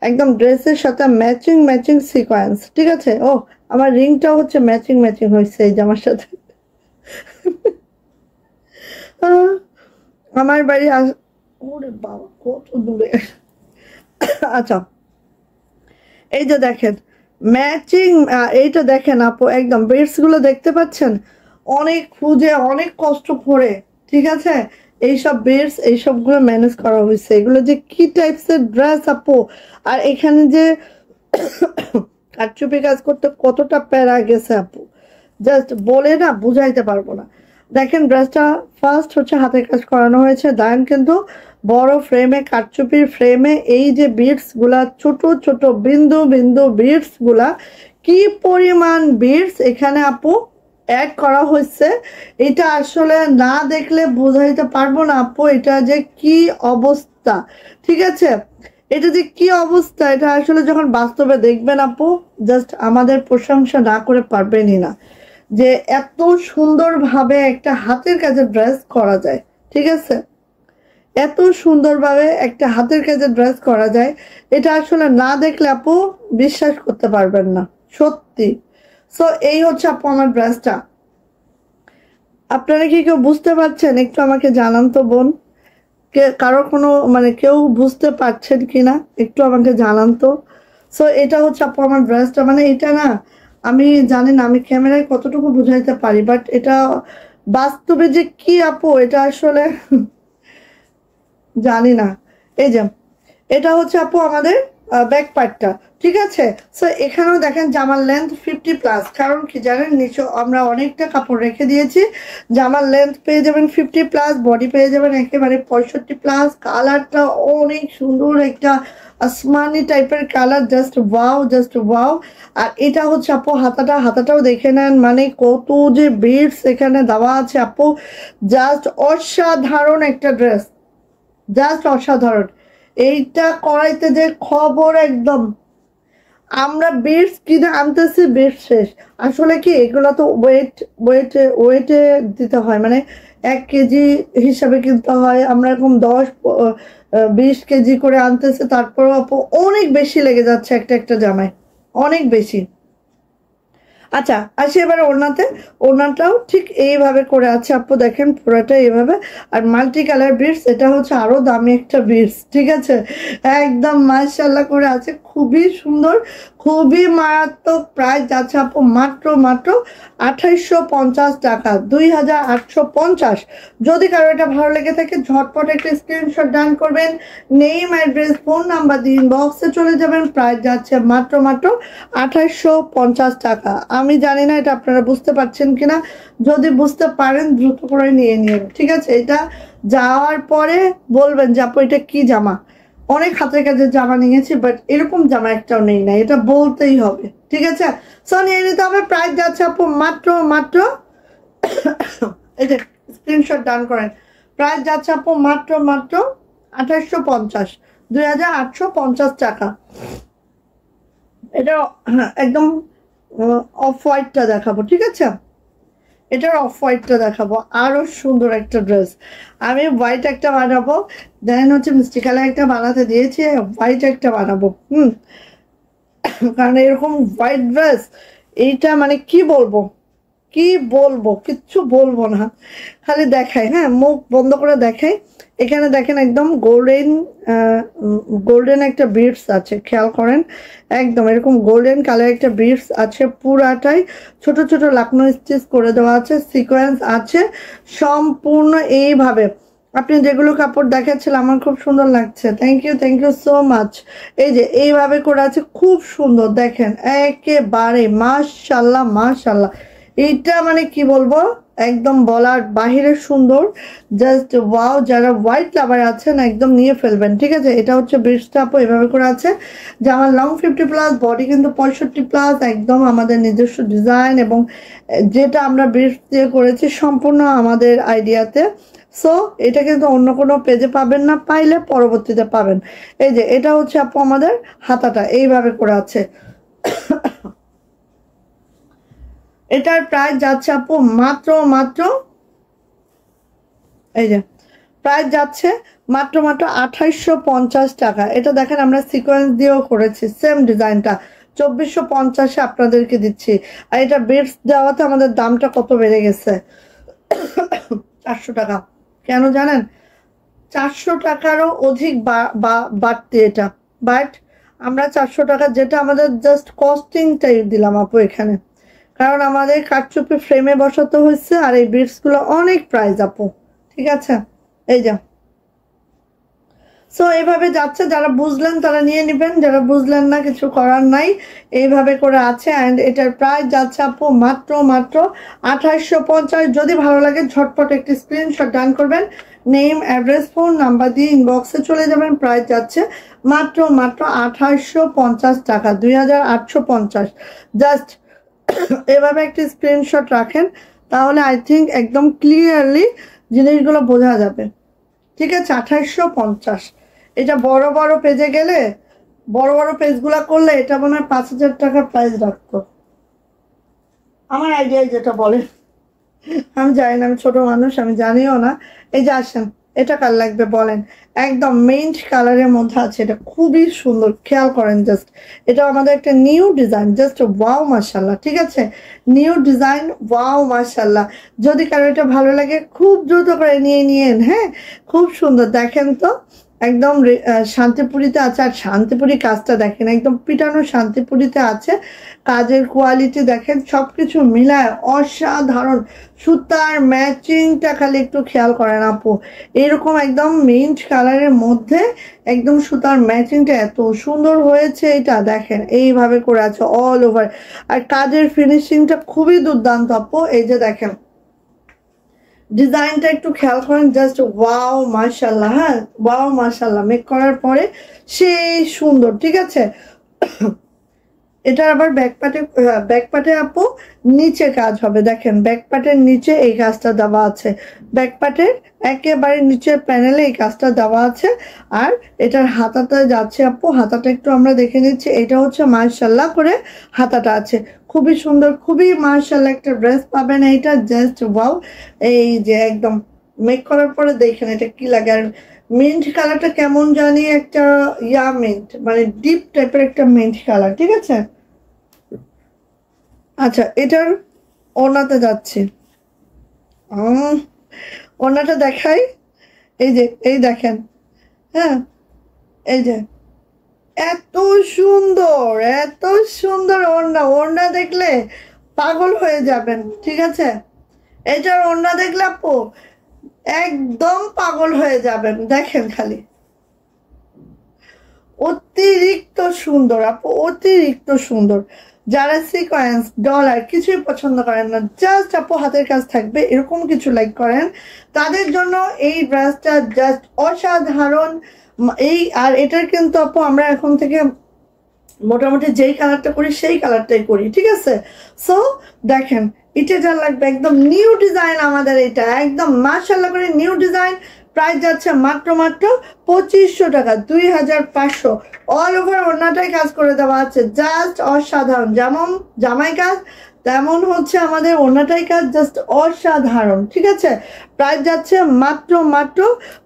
একদম ড্রেসের সাথে ম্যাচিং ম্যাচিং সিকোয়েন্স। ঠিক আছে, ও আমার রিংটাও হচ্ছে ম্যাচিং ম্যাচিং হয়েছে এই জামার সাথে। আমার বাড়ি ওরে বাবা কত দূরে। আচ্ছা এই যে দেখেন ম্যাচিং, এইটা দেখেন আপু একদম বিটস গুলো দেখতে পাচ্ছেন, অনেক খুঁজে অনেক কষ্ট করে ঠিক আছে এইসব বিটস এইসবগুলো ম্যানেজ করা হয়েছে। এগুলো যে কি টাইপস এর ড্রেস আপু, আর এখানে যে কারচুপি কাজ করতে কতটা প্যারা গেছে আপু, জাস্ট বলে না বুঝাইতে পারবো না। দেখেন ড্রেসটা ফার্স্ট হচ্ছে হাতের কাজ করানো হয়েছে, দেন কিন্তু বড় ফ্রেমে কারচুপির ফ্রেমে এই যে বিটস গুলা, ছোট ছোট বিন্দু বিন্দু বিটস গুলা, কি পরিমাণ বিটস এখানে আপু অ্যাড করা হয়েছে, এটা আসলে না দেখলে বোঝাইতে পারবো না আপু এটা যে কি অবস্থা। ঠিক আছে, এটা যে কি অবস্থা এটা আসলে যখন বাস্তবে দেখবেন আপু জাস্ট আমাদের প্রশংসা না করে পারবেনই না যে এত সুন্দরভাবে একটা হাতের কাজের ড্রেস করা যায়। ঠিক আছে, এত সুন্দরভাবে একটা হাতের কাজের ড্রেস করা যায়, এটা আসলে না দেখলে আপু বিশ্বাস করতে পারবেন না সত্যি। সো এই হচ্ছে আপু আমার ড্রেসটা। আপনারা কি কেউ বুঝতে পারছেন? একটু আমাকে জানান তো বোন, কারো কোনো মানে কেউ বুঝতে পারছেন কিনা একটু আমাকে জানান তো। সো এটা হচ্ছে আপু আমার ড্রেসটা, মানে এটা না আমি জানি না আমি ক্যামেরায় কতটুকু বুঝাইতে পারি, বাট এটা বাস্তবে যে কি আপু এটা আসলে জানি না। এই যে এটা হচ্ছে আপু আমাদের ব্যাক পার্টটা। ঠিক আছে, সো এখানেও দেখেন জামার লেন্থ 50+, কারণ কি জানেন নিচে আমরা অনেকটা কাপড় রেখে দিয়েছি। জামার লেন্থ পেয়ে যাবেন 50+, বডি পেয়ে যাবেন একেবারে 65+। কালারটা অনেক সুন্দর একটা আসমানি টাইপের colour, just wow, just wow. আর এটা হচ্ছে আপু হাতাটা, হাতাটাও দেখে নেন, মানে কত যে বিটস এখানে দেওয়া আছে আপু, জাস্ট অসাধারণ একটা ড্রেস, জাস্ট অসাধারণ। এইটা করাইতে যে খবর একদম, আমরা বিটস কিনে আনতেছি বিটস শেষ। আসলে কি এগুলো তো ওয়েটে দিতে হয়, মানে 1 কেজি হিসাবে কিনতে হয়। আমরা এরকম 10-20 কেজি করে আনতেছে, তারপরেও আপু অনেক বেশি লেগে যাচ্ছে একটা একটা জামায়, অনেক বেশি। আচ্ছা আসি এবার ওড়নাতে, ওড়নাটাও ঠিক এইভাবে করে আছে আপু, দেখেন পুরোটা এইভাবে। আর মাল্টি কালার বিটস, এটা হচ্ছে আরো দামি একটা বিটস। ঠিক আছে, একদম মাশাআল্লাহ করে আছে, খুবই সুন্দর, খুবই মারাত্মক। প্রাইস যাচ্ছে আপু মাত্র মাত্র 2850 টাকা, 2850। যদি কারো এটা ভালো লেগে থাকে ঝটপট একটা স্ক্রিনশট ডান করবেন, নেম, অ্যাড্রেস, ফোন নাম্বার দিয়ে ইনবক্সে চলে যাবেন। প্রাইস যাচ্ছে মাত্র 2850 টাকা। আমি জানি না এটা আপনারা বুঝতে পারছেন কিনা, যদি বুঝতে পারেন দ্রুত করে নিয়ে নিন, ঠিক আছে? এটা যাওয়ার পরে বলবেন যে আপু এটা কি জামা। অনেক হাতের কাজের জামা নিয়েছি, বাট এরকম জামা একটাও নেই না, এটা বলতেই হবে, ঠিক আছে? সো নিয়ে নিতে হবে। প্রাইস যাচ্ছে আপু মাত্র এই যে স্ক্রিনশট ডান করেন। প্রাইস যাচ্ছে আপু মাত্র 2850, 2850 টাকা। এটা একদম অফ হোয়াইটটা দেখাবো, ঠিক আছে? এটার অফ হোয়াইটটা দেখাবো, আরো সুন্দর একটা ড্রেস। আমি হোয়াইট একটা বানাবো, দেন হচ্ছে মিষ্টি কালার একটা বানাতে দিয়েছি, হোয়াইট একটা বানাবো। কারণ এরকম হোয়াইট ড্রেস, এইটা মানে কি বলবো কিচ্ছু বলবো না, খালি দেখাই। হ্যাঁ, মুখ বন্ধ করে দেখাই। এখানে দেখেন একদম গোল্ডেন একটা বিডস আছে, খেয়াল করেন। একদম এরকম গোল্ডেন কালার একটা বিডস আছে, পুরাটাই ছোট ছোট লাকনো স্টিচ করে দেওয়া আছে, সিকোয়েন্স আছে সম্পূর্ণ এইভাবে। আপনি যেগুলো কাপড় দেখাচ্ছিলেন আমার খুব সুন্দর লাগছে, থ্যাংক ইউ সো মাচ। এই যে এইভাবে করে আছে, খুব সুন্দর দেখেন, একেবারে মাশাল্লাহ। এইটা মানে কি বলবো, একদম বলার বাহিরে সুন্দর, জাস্ট ওয়াও। যারা হোয়াইট লাভার আছেন একদম নিয়ে ফেলবেন, ঠিক আছে? এটা হচ্ছে ব্রিজটা আপু এভাবে করে আছে, যে আমার লং 50+, বডি কিন্তু 65+, একদম আমাদের নিজস্ব ডিজাইন, এবং যেটা আমরা ব্রিজ দিয়ে করেছি সম্পূর্ণ আমাদের আইডিয়াতে। সো এটা কিন্তু অন্য কোনো পেজে পাবেন না, পাইলে পরবর্তীতে পাবেন। এই যে এটা হচ্ছে আপু আমাদের হাতাটা এইভাবে করে আছে। এটার প্রাইস যাচ্ছে আপু মাত্র এই যে প্রাইস যাচ্ছে মাত্র 2850 টাকা। এটা দেখেন আমরা সিকোয়েন্স দিয়েও করেছি, সেম ডিজাইনটা 2450-এ আপনাদেরকে দিচ্ছি। আর এটা বিটস দেওয়াতে আমাদের দামটা কত বেড়ে গেছে, 400 টাকা। কেন জানেন? 400 টাকারও অধিক বাড়তি এটা, বাট আমরা 400 টাকা যেটা আমাদের জাস্ট কস্টিংটাই দিলাম আপু এখানে, কারণ আমাদের কারচুপি ফ্রেমে বসাতে হয়েছে, আর এই বিটসগুলো অনেক প্রাইস আপু, ঠিক আছে? এই যে সো এইভাবে যাচ্ছে, যারা বুঝলেন তারা নিয়ে নেবেন, যারা বুঝলেন না কিছু করার নাই, এইভাবে করে আছে। অ্যান্ড এটার প্রাইস যাচ্ছে আপু মাত্র 2850। যদি ভালো লাগে ঝটপট একটি স্ক্রিনশট ডান করবেন, নেম, অ্যাড্রেস, ফোন নাম্বার দিয়ে ইনবক্সে চলে যাবেন। প্রাইস যাচ্ছে মাত্র 2850 টাকা, 2850। জাস্ট এভাবে একটি স্ক্রিনশট রাখেন, তাহলে আই থিঙ্ক একদম ক্লিয়ারলি জিনিসগুলো বোঝা যাবে, ঠিক আছে? 2850। এটা বড় বড় পেজে গেলে, বড় পেজগুলা করলে এটা মনে হয় 5000 টাকার প্রাইস রাখতো, আমার আইডিয়ায় যেটা বলে। আমি জানি না, আমি ছোট মানুষ, আমি জানিও না। এই যে আসেন, এটা কার লাগবে বলেন? একদম মিন্ট কালারের মধ্যে আছে, এটা খুবই সুন্দর, খেয়াল করেন জাস্ট। এটা আমাদের একটা নিউ ডিজাইন, জাস্ট ওয়াও মাশাল্লাহ, ঠিক আছে? নিউ ডিজাইন, ওয়াও মাশাল্লাহ। যদি কারো এটা ভালো লাগে খুব দ্রুত করে নিয়েন। হ্যাঁ, খুব সুন্দর, দেখেন তো একদম শান্তিপুরিতে আছে। আর শান্তিপুরি কাজটা দেখেন, একদম পিটানো শান্তিপুরিতে আছে, কাজের কোয়ালিটি দেখেন, সবকিছু মিলায় অসাধারণ। সুতার ম্যাচিংটা খালি একটু খেয়াল করেন আপু, এরকম একদম মিন্ট কালারের মধ্যে একদম সুতার ম্যাচিংটা এত সুন্দর হয়েছে। এটা দেখেন এইভাবে করে আছে অল ওভার, আর কাজের ফিনিশিংটা খুবই দুর্দান্ত আপু। এই যে দেখেন ডিজাইনটা একটু খেয়াল করেন, জাস্ট ওয়াও মাশাল্লাহ। হ্যাঁ, ওয়াও মাশাল্লাহ, মেক করার পরে সেই সুন্দর, ঠিক আছে? এটা আবার ব্যাকপার্টে আপু নিচে কাজ হবে, দেখেন ব্যাকপার্টের নিচে এই কাজটা দেওয়া আছে, ব্যাকপার্টের একেবারে নিচের প্যানেলে এই কাজটা দেওয়া আছে। আর এটার হাতাটা যাচ্ছে আপু, হাতাটা একটু আমরা দেখে নিচ্ছি। এটা হচ্ছে মাশাল্লাহ করে হাতাটা আছে, খুবই সুন্দর, খুবই মাশাল্লাহ একটা ড্রেস পাবেন। এইটা জাস্ট ওয়াও। এই যে একদম মেক করার পরে দেখেন এটা কি লাগে। আর মিন্ট কালারটা কেমন জানি একটা মিন্ট, মানে ডিপ টাইপের একটা মিন্ট কালার, ঠিক আছে? আচ্ছা, এটার ওড়নাতে যাচ্ছে, ওড়নাটা দেখাই। এই যে এই দেখেন, হ্যাঁ, এই যে এত সুন্দর ওড়না দেখলে পাগল হয়ে যাবেন, ঠিক আছে? এটার ওড়না দেখলে আপু একদম পাগল হয়ে যাবেন। দেখেন খালি, অতিরিক্ত সুন্দর আপু, অতিরিক্ত সুন্দর। যারা সিকোয়েন্স ডলার কিছুই পছন্দ করেন না, জাস্ট আপু হাতের কাজ থাকবে এরকম কিছু লাইক করেন, তাদের জন্য এই ড্রেসটা জাস্ট অসাধারণ। এই আর এটার কিন্তু আপু আমরা এখন থেকে মোটামুটি যেই কালারটা করি সেই কালারটাই করি, ঠিক আছে? সো দেখেন, এটা যা লাগবে একদম নিউ ডিজাইন আমাদের, এটা একদম মাশাআল্লাহ করে নিউ ডিজাইন। প্রাইস যাচ্ছে মাত্র 2500 টাকা, 2500। অল ওভার ওড়নাটাই কাজ করে দেওয়া আছে, জাস্ট অসাধারণ। যেমন জামাই কাজ তেমন হচ্ছে আমাদের ওড়নাটাই কাজ, জাস্ট অসাধারণ, ঠিক আছে? প্রাইস যাচ্ছে মাত্র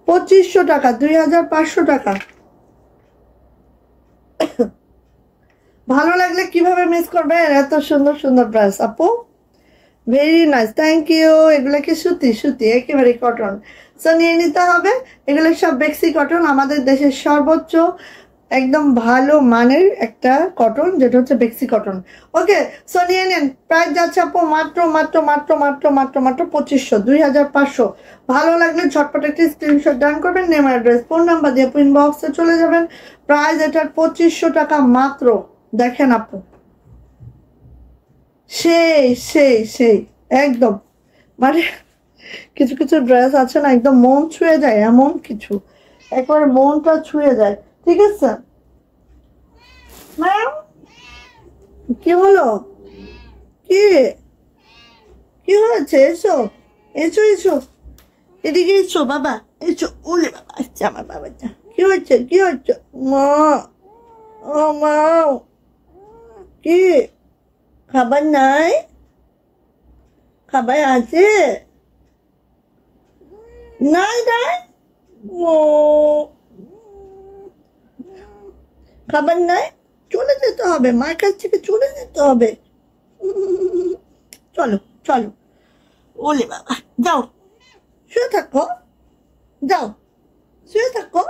2500 টাকা, 2500 টাকা। ভালো লাগলে কিভাবে মিস করবে এত সুন্দর সুন্দর ড্রেস আপু। Very nice, thank you. এগুলো কি সুতি? সুতি, একেবারে কটন। সো নিয়ে নিতে হবে, এগুলো সব বেক্সি কটন, আমাদের দেশের সর্বোচ্চ একদম ভালো মানের একটা কটন, যেটা হচ্ছে বেক্সি কটন। ওকে, সো নিয়ে নেন। প্রাইস যাচ্ছে আপু মাত্র 2500, 2500। ভালো লাগলে ঝটপট একটি স্ক্রিনশট ডান করবেন, নেম অ্যাড্রেস ফোন নাম্বার দিয়ে ইনবক্সে চলে যাবেন। প্রাইস এটার 2500 টাকা মাত্র। দেখেন আপু, সেই সেই সেই একদম, মানে কিছু কিছু ড্রেস আছে না একদম মন ছুঁয়ে যায়, এমন কিছু একবারে মনটা ছুঁয়ে যায়, ঠিক আছে? ম্যাম কি হলো? কি কি হয়েছে? এসো এসো এসো, এদিকে এসো বাবা, এসো। ওলে বাবা, আচ্ছা আমার বাবাটা কি হয়েছে? কি হচ্ছে মা? ও মা, কি খাবার নাই? খাবার আছে? নাই নাই, ও খাবার নাই, চলে যেতে হবে, মার কাছ থেকে চলে যেতে হবে। চলো চলো, ওলে বাবা, যাও শুয়ে থাকো, যাও শুয়ে থাকো।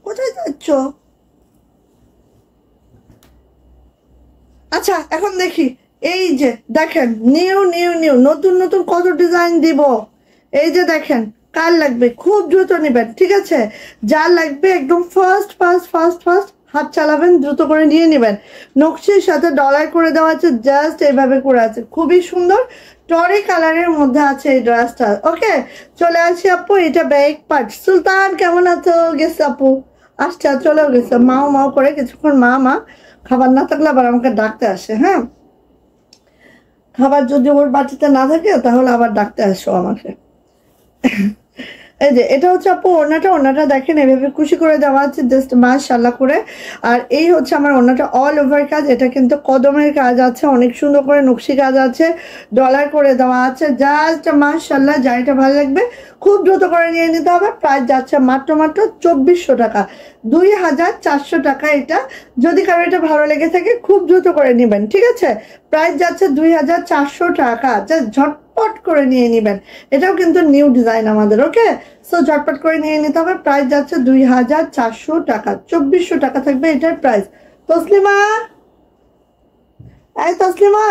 কোথায় যাচ্ছ? আচ্ছা এখন দেখি, এই যে দেখেন নিউ নিউ নিউ নতুন নতুন কত ডিজাইন দিব। এই যে দেখেন, কার লাগবে খুব দ্রুত নেবেন, ঠিক আছে? যার লাগবে একদম ফার্স্ট ফার্স্ট ফার্স্ট ফার্স্ট হাত চালাবেন, দ্রুত করে নিয়ে নেবেন। নকশির সাথে ডলার করে দেওয়া আছে, জাস্ট এইভাবে করে আছে, খুবই সুন্দর টরি কালারের মধ্যে আছে এই ড্রেসটা। ওকে, চলে আসি আপু, এটা ব্যাক পার্ট। সুলতান কেমন আছো? গেছে আপু, আসছে, চলেও গেছে, মাও মাও করে কিছুক্ষণ মা মা। খাবার না থাকলে আবার আমাকে ডাকতে আসে, হ্যাঁ? খাবার যদি ওর বাটিতে না থাকে তাহলে আবার ডাকতে আসো আমাকে। এই যে এটা হচ্ছে আপু ওড়নাটা, ওড়নাটা দেখেন এভাবে খুশি করে দেওয়া আছে, জাস্ট মাশাআল্লাহ করে। আর এই হচ্ছে আমার ওড়নাটা, অল ওভার কাজ, এটা কিন্তু কদমের কাজ আছে, অনেক সুন্দর করে নকশি কাজ আছে, ডলার করে দেওয়া আছে, জাস্ট মাশাআল্লাহ। যাইটা ভালো লাগবে খুব দ্রুত করে নিয়ে নিতে হবে। প্রাইস যাচ্ছে মাত্র 2400 টাকা, 2400 টাকা এটা। যদি কারো এটা ভালো লেগে থাকে খুব দ্রুত করে নেবেন, ঠিক আছে? প্রাইস যাচ্ছে 2400 টাকা, জাস্ট ঝটপট করে নিয়ে নেবেন। এটাও কিন্তু নিউ ডিজাইন আমাদের। ওকে, সো ঝটপট করে নিয়ে নিতে হবে। প্রাইস যাচ্ছে 2400 টাকা, 2400 টাকা থাকবে এটার প্রাইস। তসলিমা, এই তসলিমা,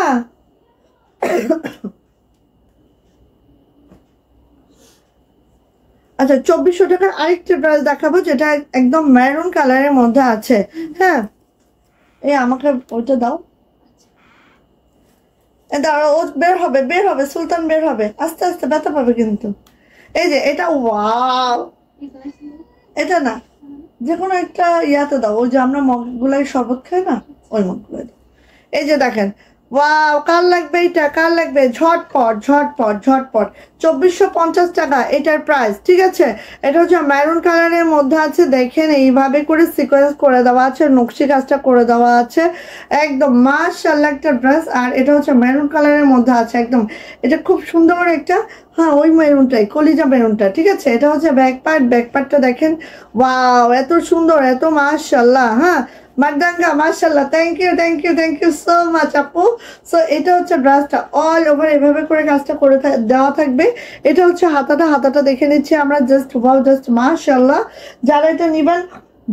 আচ্ছা 2400 টাকার আরেকটা ড্রেস দেখাবো, যেটা একদম মেরুন কালারের মধ্যে আছে। হ্যাঁ, এই আমাকে ওইটা দাও, দাঁড়াও, ও বের হবে বের হবে, সুলতান বের হবে, আস্তে আস্তে, ব্যথা পাবে কিন্তু। এই যে এটা, ওয়াও, এটা না, যে কোনো একটা ইয়াতে দাও, ওই যে আমরা মগগুলাই শরবত খাই না, ওই মগগুলাই দাও। এই যে দেখেন, ওয়াও, কার লাগবে এটা? কার লাগবে? ঝটপট ঝটপট ঝটপট, 2450 টাকা এটার প্রাইস, ঠিক আছে? এটা হচ্ছে মেরুন কালারের মধ্যে আছে, দেখেন এইভাবে করে সিকোয়েন্স করে দেওয়া আছে, নকশি কাজটা করে দেওয়া আছে, একদম মাশাআল্লাহ একটা ড্রেস। আর এটা হচ্ছে মেরুন কালারের মধ্যে আছে একদম, এটা খুব সুন্দর একটা, হ্যাঁ ওই মেরুনটাই, কলিজা মেরুনটা, ঠিক আছে? এটা হচ্ছে ব্যাক পার্ট, ব্যাক পার্টটা দেখেন, ওয়াও এত সুন্দর, এত মাশাআল্লাহ। হ্যাঁ, মারদাঙ্গা, মাশাআল্লাহ, thank you thank you thank you so much আপু। সো এটা হচ্ছে ড্রেসটা, অল ওভার এভাবে করে কাজটা করে দেওয়া থাকবে। এটা হচ্ছে হাতাটা, হাতাটা দেখে নিচ্ছি আমরা, জাস্ট ওয়াও, জাস্ট মাশাআল্লাহ। যারা এটা নেবেন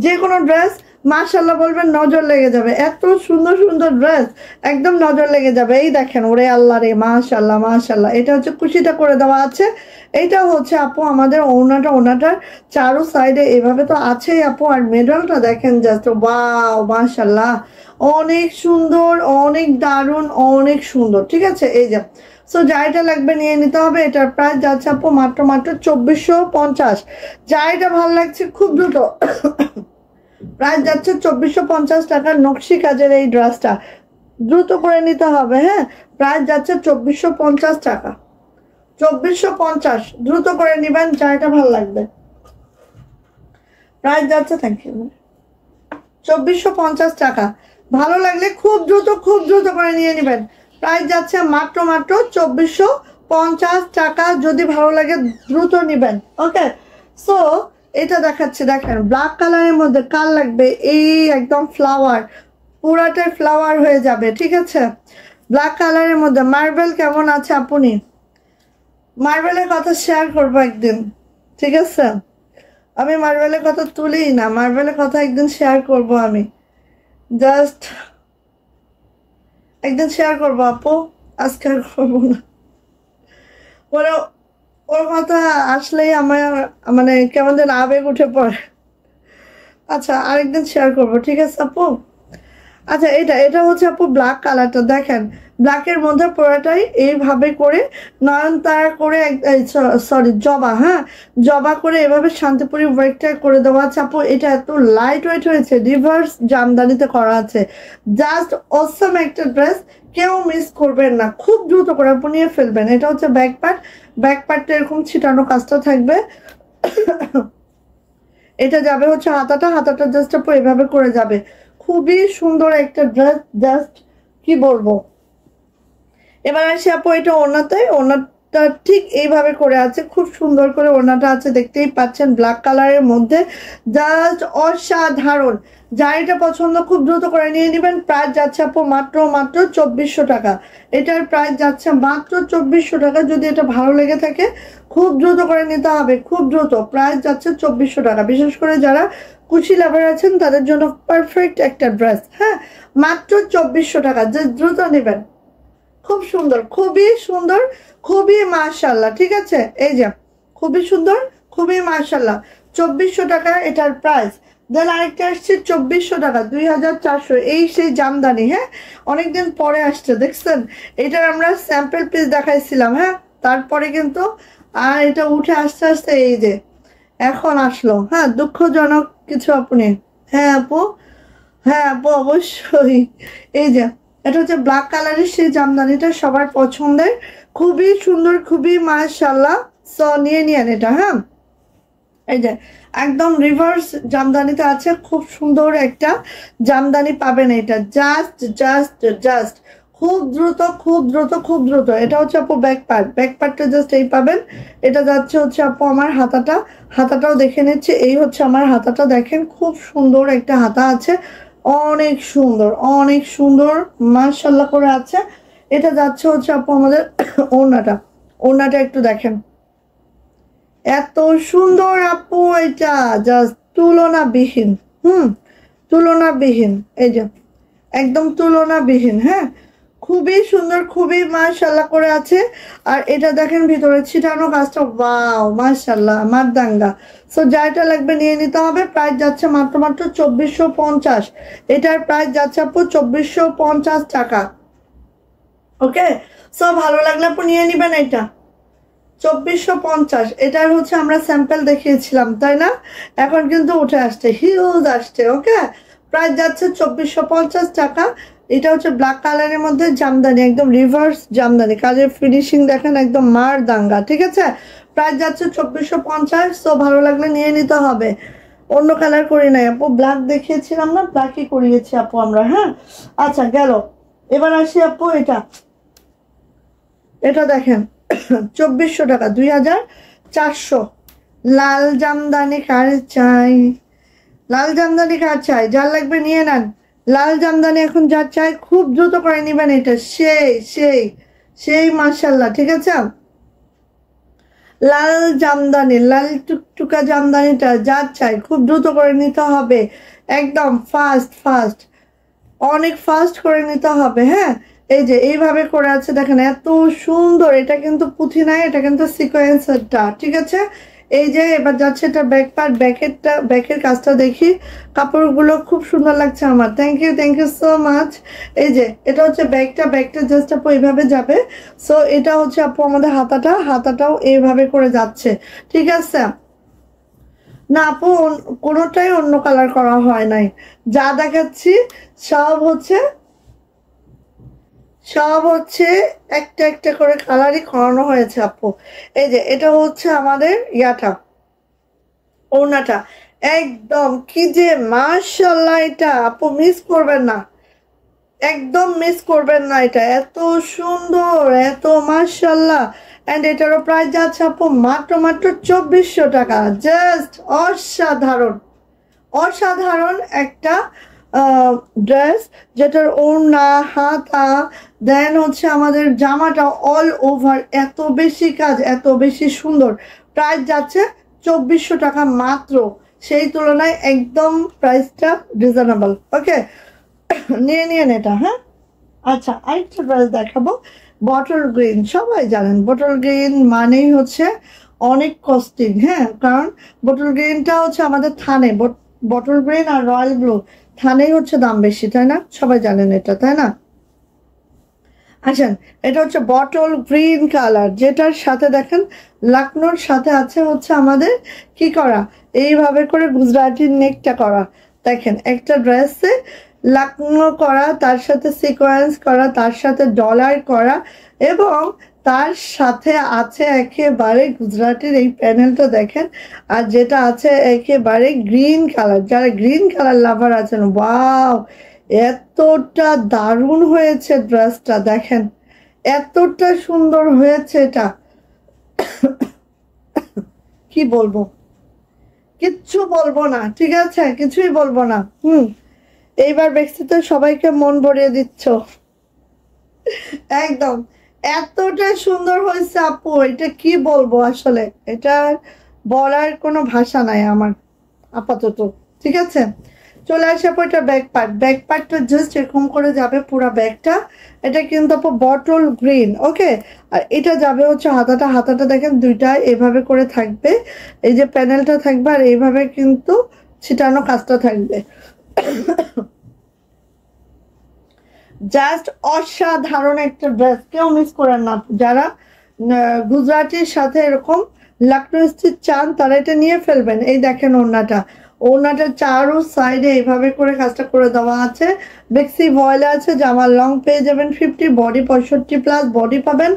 যে কোনো ড্রেস মাশাল্লাহ বলবেন, নজর লেগে যাবে। এত সুন্দর সুন্দর ড্রেস, একদম নজর লেগে যাবে। এই দেখেন, ওরে আল্লাহ রে, মাশাল্লাহ মাশাল্লাহ। এটা হচ্ছে কুশিটা করে দেওয়া আছে। এইটা হচ্ছে আপু আমাদের ওড়নাটার চারো সাইডে এভাবে তো আছেই আপু। আর মেডেলটা দেখেন, জাস্ট ওয়াও মাশাল্লাহ, অনেক সুন্দর, অনেক দারুণ, অনেক সুন্দর। ঠিক আছে, এই যে সো যাইটা লাগবে নিয়ে নিতে হবে। এটার প্রাইস যাচ্ছে আপু মাত্র 2450। যাইটা ভালো লাগছে খুব দ্রুত, প্রাইস যাচ্ছে 2450 টাকার নকশি কাজের এই ড্রেসটা দ্রুত করে নিতে হবে। হ্যাঁ, প্রাইস যাচ্ছে 2450 টাকা, 2450, দ্রুত করে নিবেন, যাইটা ভালো লাগবে। প্রাইস যাচ্ছে, থ্যাংক ইউ, 2450 টাকা। ভালো লাগলে খুব দ্রুত করে নিয়ে নেবেন। প্রাইস যাচ্ছে মাত্র 2450 টাকা। যদি ভালো লাগে দ্রুত নিবেন। ওকে, সো এটা দেখাচ্ছে, দেখেন ব্ল্যাক কালারের মধ্যে কাল লাগবে, এই একদম ফ্লাওয়ার, পুরাটাই ফ্লাওয়ার হয়ে যাবে। ঠিক আছে, ব্ল্যাক কালারের মধ্যে মার্বেল কেমন আছে আপনি? মার্বেলের কথা শেয়ার করবো একদিন। ঠিক আছে, আমি মার্বেলের কথা তুলি না, মার্বেলের কথা একদিন শেয়ার করব। আমি জাস্ট একদিন শেয়ার করবো আপু, আজকে আর করবো না। ওরা, ওর কথা আসলেই আমার মানে কেমন যেন আবেগ উঠে পড়ে। আচ্ছা, আরেকদিন শেয়ার করবো, ঠিক আছে আপু। আচ্ছা, এটা হচ্ছে আপু ব্ল্যাক কালারটা, দেখেন ব্ল্যাকের মধ্যে পুরোটাই এইভাবে করে নয়নতারা করে, সরি জবা, হ্যাঁ জবা করে এভাবে শান্তিপুরি ওয়ার্কটা করে দেওয়া আছে আপু। এটা এত লাইট ওয়েট হয়েছে, রিভার্স জামদানিতে করা আছে, জাস্ট অসম একটা ড্রেস, কেউ মিস করবেন না, খুব দ্রুত করে আপু নিয়ে ফেলবেন। এটা হচ্ছে ব্যাক পার্ট, ব্যাক পার্টটা এরকম ছিটানো কাজটা থাকবে। এটা যাবে হচ্ছে হাতাটা জাস্ট আপু এভাবে করে যাবে। খুবই সুন্দর একটা ড্রেস, জাস্ট কি বলবো। এবার আসি আপু এটা ওড়নাতে, ওড়নাটা ঠিক এইভাবে করে আছে, খুব সুন্দর করে ওড়নাটা আছে, দেখতেই পাচ্ছেন ব্ল্যাক কালারের মধ্যে, জাস্ট অসাধারণ। যার এটা পছন্দ খুব দ্রুত করে নিয়ে নেবেন। প্রাইস যাচ্ছে আপু মাত্র 2400 টাকা। এটার প্রাইস যাচ্ছে মাত্র 2400 টাকা। যদি এটা ভালো লেগে থাকে খুব দ্রুত করে নিতে হবে, খুব দ্রুত। প্রাইস যাচ্ছে 2400 টাকা। বিশেষ করে যারা কুশি লাভার আছেন তাদের জন্য পারফেক্ট একটা ড্রেস। হ্যাঁ, মাত্র 2400 টাকা, জাস্ট দ্রুত নেবেন। খুব সুন্দর, খুবই সুন্দর, খুবই মাশাল্লাহ। ঠিক আছে, এই যে খুবই সুন্দর, খুবই মাশাল্লাহ, 2400 টাকা এটার প্রাইস। দেন আরেকটা আসছে 2400 টাকা, 2400। এই সেই জামদানি, হ্যাঁ অনেকদিন পরে আসছে, দেখছেন এটার আমরা স্যাম্পল পিস দেখাইছিলাম। হ্যাঁ, তারপরে কিন্তু আর এটা উঠে আস্তে আস্তে এই যে এখন আসলো। হ্যাঁ, দুঃখজনক কিছু আপনি। হ্যাঁ আপু, হ্যাঁ আপু অবশ্যই। এই যে এটা হচ্ছে ব্ল্যাক কালারের সেই জামদানিটা, সবার পছন্দের, খুবই সুন্দর, খুবই মাশাআল্লাহ। সো নিয়ে নিয়েন এটা। হ্যাঁ, এই যে একদম রিভার্স জামদানিতে আছে, খুব সুন্দর একটা জামদানি পাবেন। এটা জাস্ট খুব দ্রুত, খুব দ্রুত, খুব দ্রুত। এটা হচ্ছে আপু ব্যাক পার্ট, ব্যাক পার্টটা জাস্ট এই পাবেন। এটা যাচ্ছে হচ্ছে আপু আমার হাতাটাও দেখে নিচ্ছে। এই হচ্ছে আমার হাতাটা, দেখেন খুব সুন্দর একটা হাতা আছে, অনেক সুন্দর, অনেক সুন্দর মাশাআল্লাহ করে আছে। এটা যাচ্ছে হচ্ছে আপু আমাদের ওড়নাটা একটু দেখেন, এত সুন্দর আপু, এটা জাস্ট তুলনাবিহীন। তুলনাবিহীন, এই যে একদম তুলনাবিহীন। হ্যাঁ, খুবই সুন্দর, খুবই মাশাআল্লাহ করে আছে। আর এটা দেখেন ভিতরে ছিটানো কাজটা, ওয়াও মাশাআল্লাহ, মারদাঙ্গা। সো যাইটা লাগবে নিয়ে নিতে হবে। প্রাইস যাচ্ছে মাত্র 2450। এটার প্রাইস যাচ্ছে আপু 2450 টাকা। ওকে, সো ভালো লাগলে আপু নিয়ে নিবেন। এটা 2450, এটার হচ্ছে আমরা স্যাম্পল দেখিয়েছিলাম তাই না, এখন কিন্তু উঠে আসছে, হিউজ আসছে। ওকে, প্রাইস যাচ্ছে 2450 টাকা। এটা হচ্ছে ব্ল্যাক কালারের মধ্যে জামদানি, একদম রিভার্স জামদানি, কাজের ফিনিশিং দেখেন একদম মার দাঙ্গা। ঠিক আছে, প্রাইস যাচ্ছে 2450। সো ভালো লাগলে নিয়ে নিতে হবে। অন্য কালার করি নাই আপু, ব্ল্যাক দেখিয়েছিলাম না, ব্ল্যাকই করিয়েছি আপু আমরা। হ্যাঁ, আচ্ছা গেল। এবার আসি আপু এটা দেখেন 2400 টাকা, 2400। লাল জামদানি কার চাই, লাল জামদানি কার চাই, যার লাগবে নিয়ে নেন। লাল জামদানি এখন যার চাই খুব দ্রুত করে নিবেন। এটা সেই সেই সেই মাশাআল্লাহ। ঠিক আছে, লাল জামদানি, লাল টুকটুকা জামদানিটা যা চাই খুব দ্রুত করে নিতে হবে, একদম ফাস্ট ফাস্ট, অনেক ফাস্ট করে নিতে হবে। হ্যাঁ, এই যে এইভাবে করে আছে দেখেন, এত সুন্দর। এটা কিন্তু পুঁথি নাই, এটা কিন্তু সিকোয়েন্সেরটা, ঠিক আছে। এই যে এবার যাচ্ছে এটা ব্যাক পার্ট, ব্যাকের কাজটা দেখি। কাপড়গুলো খুব সুন্দর লাগছে আমার, থ্যাংক ইউ সো মাচ। এই যে এটা হচ্ছে ব্যাগটা জাস্ট আপু এইভাবে যাবে। সো এটা হচ্ছে আপু আমাদের হাতাটাও এইভাবে করে যাচ্ছে, ঠিক আছে। না আপু, কোনোটাই অন্য কালার করা হয় নাই, যা দেখাচ্ছি সব হচ্ছে সব হচ্ছে একটা একটা করে কালারই করানো হয়েছে আপু। এই যে এটা হচ্ছে আমাদের ওড়নাটা, একদম কি যে মাশাআল্লাহ, এটা আপু মিস করবেন না, একদম মিস করবেন না, এটা এত সুন্দর, এত মাশাআল্লাহ। এন্ড এটারও প্রাইস যাচ্ছে আপু মাত্র 2400 টাকা। জাস্ট অসাধারণ, অসাধারণ একটা ড্রেস, যেটার ওড়না, হাতা, দেন হচ্ছে আমাদের জামাটা অল ওভার এত বেশি কাজ, এত বেশি সুন্দর। প্রাইস যাচ্ছে 2400 টাকা মাত্র, সেই তুলনায় একদম প্রাইসটা রিজনেবল। ওকে, নিয়ে নিন এটা। হ্যাঁ, আচ্ছা আরেকটা ড্রেস দেখাবো, বটল গ্রিন। সবাই জানেন বটল গ্রিন মানেই হচ্ছে অনেক কস্টিং। হ্যাঁ, কারণ বটল গ্রিনটা হচ্ছে আমাদের থানে, বটল গ্রিন আর রয়্যাল ব্লু থানেই হচ্ছে দাম বেশি, তাই না? সবাই জানেন এটা, তাই না? আচ্ছা, এটা হচ্ছে বটল গ্রিন কালার, যেটার সাথে দেখেন লাকনোর সাথে আছে হচ্ছে আমাদের কি করা, এইভাবে করে গুজরাটি নেকটা করা। দেখেন একটা ড্রেসে লাকনো করা, তার সাথে সিকোয়েন্স করা, তার সাথে ডলার করা, এবং তার সাথে আছে একেবারে গুজরাটের এই প্যানেলটা দেখেন। আর যেটা আছে একেবারে গ্রিন কালার, যারা গ্রিন কালার লাভার আছেন, ওয়াও, এতটা দারুণ হয়েছে ড্রেসটা, দেখেন এতটা সুন্দর হয়েছে এটা, কি বলবো, কিচ্ছু বলবো না, ঠিক আছে, কিছুই বলবো না। এইবার ব্যক্তিতে সবাইকে মন ভরিয়ে দিচ্ছ, একদম এতটা সুন্দর হয়েছে আপু, এটা কি বলবো আসলে, এটা বলার কোনো ভাষা নাই আমার আপাতত, ঠিক আছে। চলে আসে আপু এটা ব্যাক পার্টটা জাস্ট এরকম করে যাবে পুরো ব্যাগটা। এটা কিন্তু আপু বটল গ্রিন, ওকে। আর এটা যাবে হচ্ছে হাতাটা দেখেন দুইটা এভাবে করে থাকবে, এই যে প্যানেলটা থাকবে, আর এইভাবে কিন্তু ছিটানো কাজটা থাকবে। জাস্ট অসাধারণ একটা ড্রেস, কেউ মিস করেন না। যারা গুজরাটির সাথে এরকম লাকনো স্টিচ চান, তারা এটা নিয়ে ফেলবেন। এই দেখেন ওড়নাটা চারো সাইডে এইভাবে করে কাজটা করে দেওয়া আছে, বেক্সি ভয়েল আছে, জামার লং পেয়ে যাবেন 50, বডি 65+ বডি পাবেন।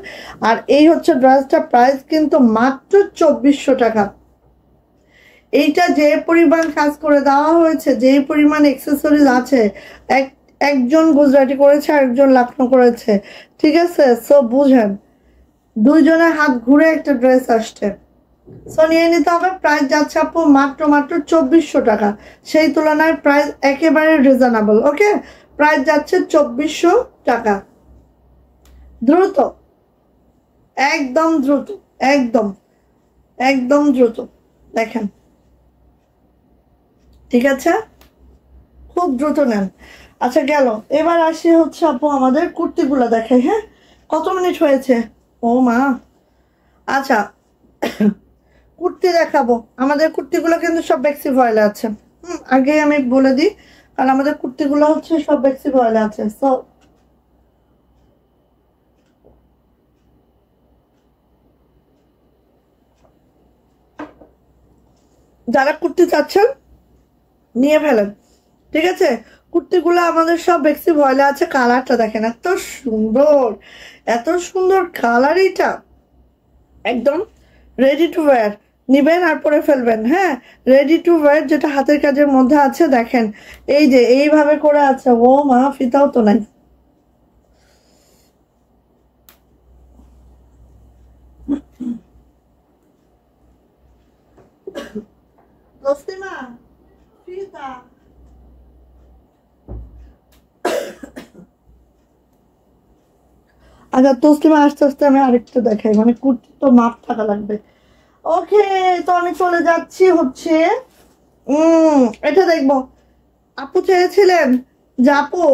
আর এই হচ্ছে ড্রেসটা, প্রাইস কিন্তু মাত্র 2400 টাকা। এইটা যে পরিমাণ কাজ করে দেওয়া হয়েছে, যে পরিমাণ এক্সেসরিজ আছে, একজন গুজরাটি করেছে আর একজন লাকনো করেছে, ঠিক আছে। সো বুঝেন, দুইজনের হাত ঘুরে একটা ড্রেস আসছে। সো নিয়ে নিতে হবে। প্রাইস যাচ্ছে আপু মাত্র 2400 টাকা, সেই তুলনায় প্রাইস একেবারে রিজনেবল। ওকে, প্রাইস যাচ্ছে 2400 টাকা। দ্রুত, একদম দ্রুত, একদম একদম দ্রুত, দেখেন, ঠিক আছে, খুব দ্রুত নেন। আচ্ছা গেল, এবার আসি হচ্ছে আপু আমাদের কুর্তিগুলো দেখাই। হ্যাঁ, কত মিনিট হয়েছে, ও মা। আচ্ছা, কুর্তি দেখাবো। আমাদের কুর্তিগুলো কিন্তু সব বেক্সি ভয়েলে আছে। আগে আমি বলে দিই, কারণ আমাদের কুর্তিগুলো হচ্ছে সব বেক্সি ভয়েলে আছে। সো যারা কুর্তি চাচ্ছেন নিয়ে ফেলেন, ঠিক আছে। কুর্তিগুলো আমাদের সব বেক্সি ভয়েলে আছে। কালারটা দেখেন, এত সুন্দর, এত সুন্দর কালার, এটা একদম রেডি টু ওয়্যার, নিবেন আর পরে ফেলবেন। হ্যাঁ, রেডি টু ওয়্যার, যেটা হাতের কাজের মধ্যে আছে। দেখেন এই যে এইভাবে করে আছে, ও মা, ফিতাও তো নাই। তসলিমা, ফিতা। আচ্ছা তসলিমা, আস্তে আস্তে আমি আরেকটা দেখাই, মানে কুর্তি তো মাপ থাকা লাগবে। ওকে, তো আমি চলে যাচ্ছি হচ্ছে এটা দেখবো। আপু চেয়েছিলেন যে আপু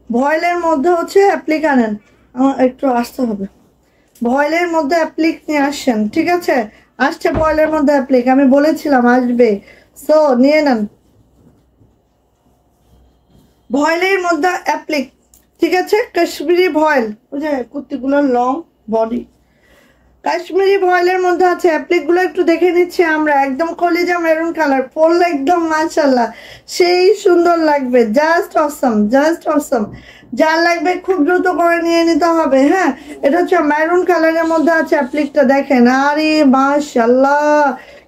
ভয়েলের মধ্যে হচ্ছে অ্যাপ্লিক আনেন, আমার একটু আসতে হবে। ভয়েলের মধ্যে অ্যাপ্লিক নিয়ে আসছেন, ঠিক আছে? আসছে ভয়েলের মধ্যে অ্যাপ্লিক, আমি বলেছিলাম আসবে। সো নিয়ে নেন ভয়েলের মধ্যে অ্যাপ্লিক, ঠিক আছে? কাশ্মীরি ভয়েল, ওই যে কুর্তিগুলোর লং বডি, কাশ্মীরি ভয়েলের মধ্যে আছে। অ্যাপ্লিক গুলো একটু দেখে নিচ্ছি আমরা। একদম কলিজা মেরুন কালার, পরলে একদম মাশাআল্লাহ সেই সুন্দর লাগবে। জাস্ট অসম, জাস্ট অসম। যার লাগবে খুব দ্রুত করে নিয়ে নিতে হবে। হ্যাঁ, এটা হচ্ছে মেরুন কালারের মধ্যে আছে অ্যাপ্লিকটা, দেখেন। আরে মাশাআল্লাহ,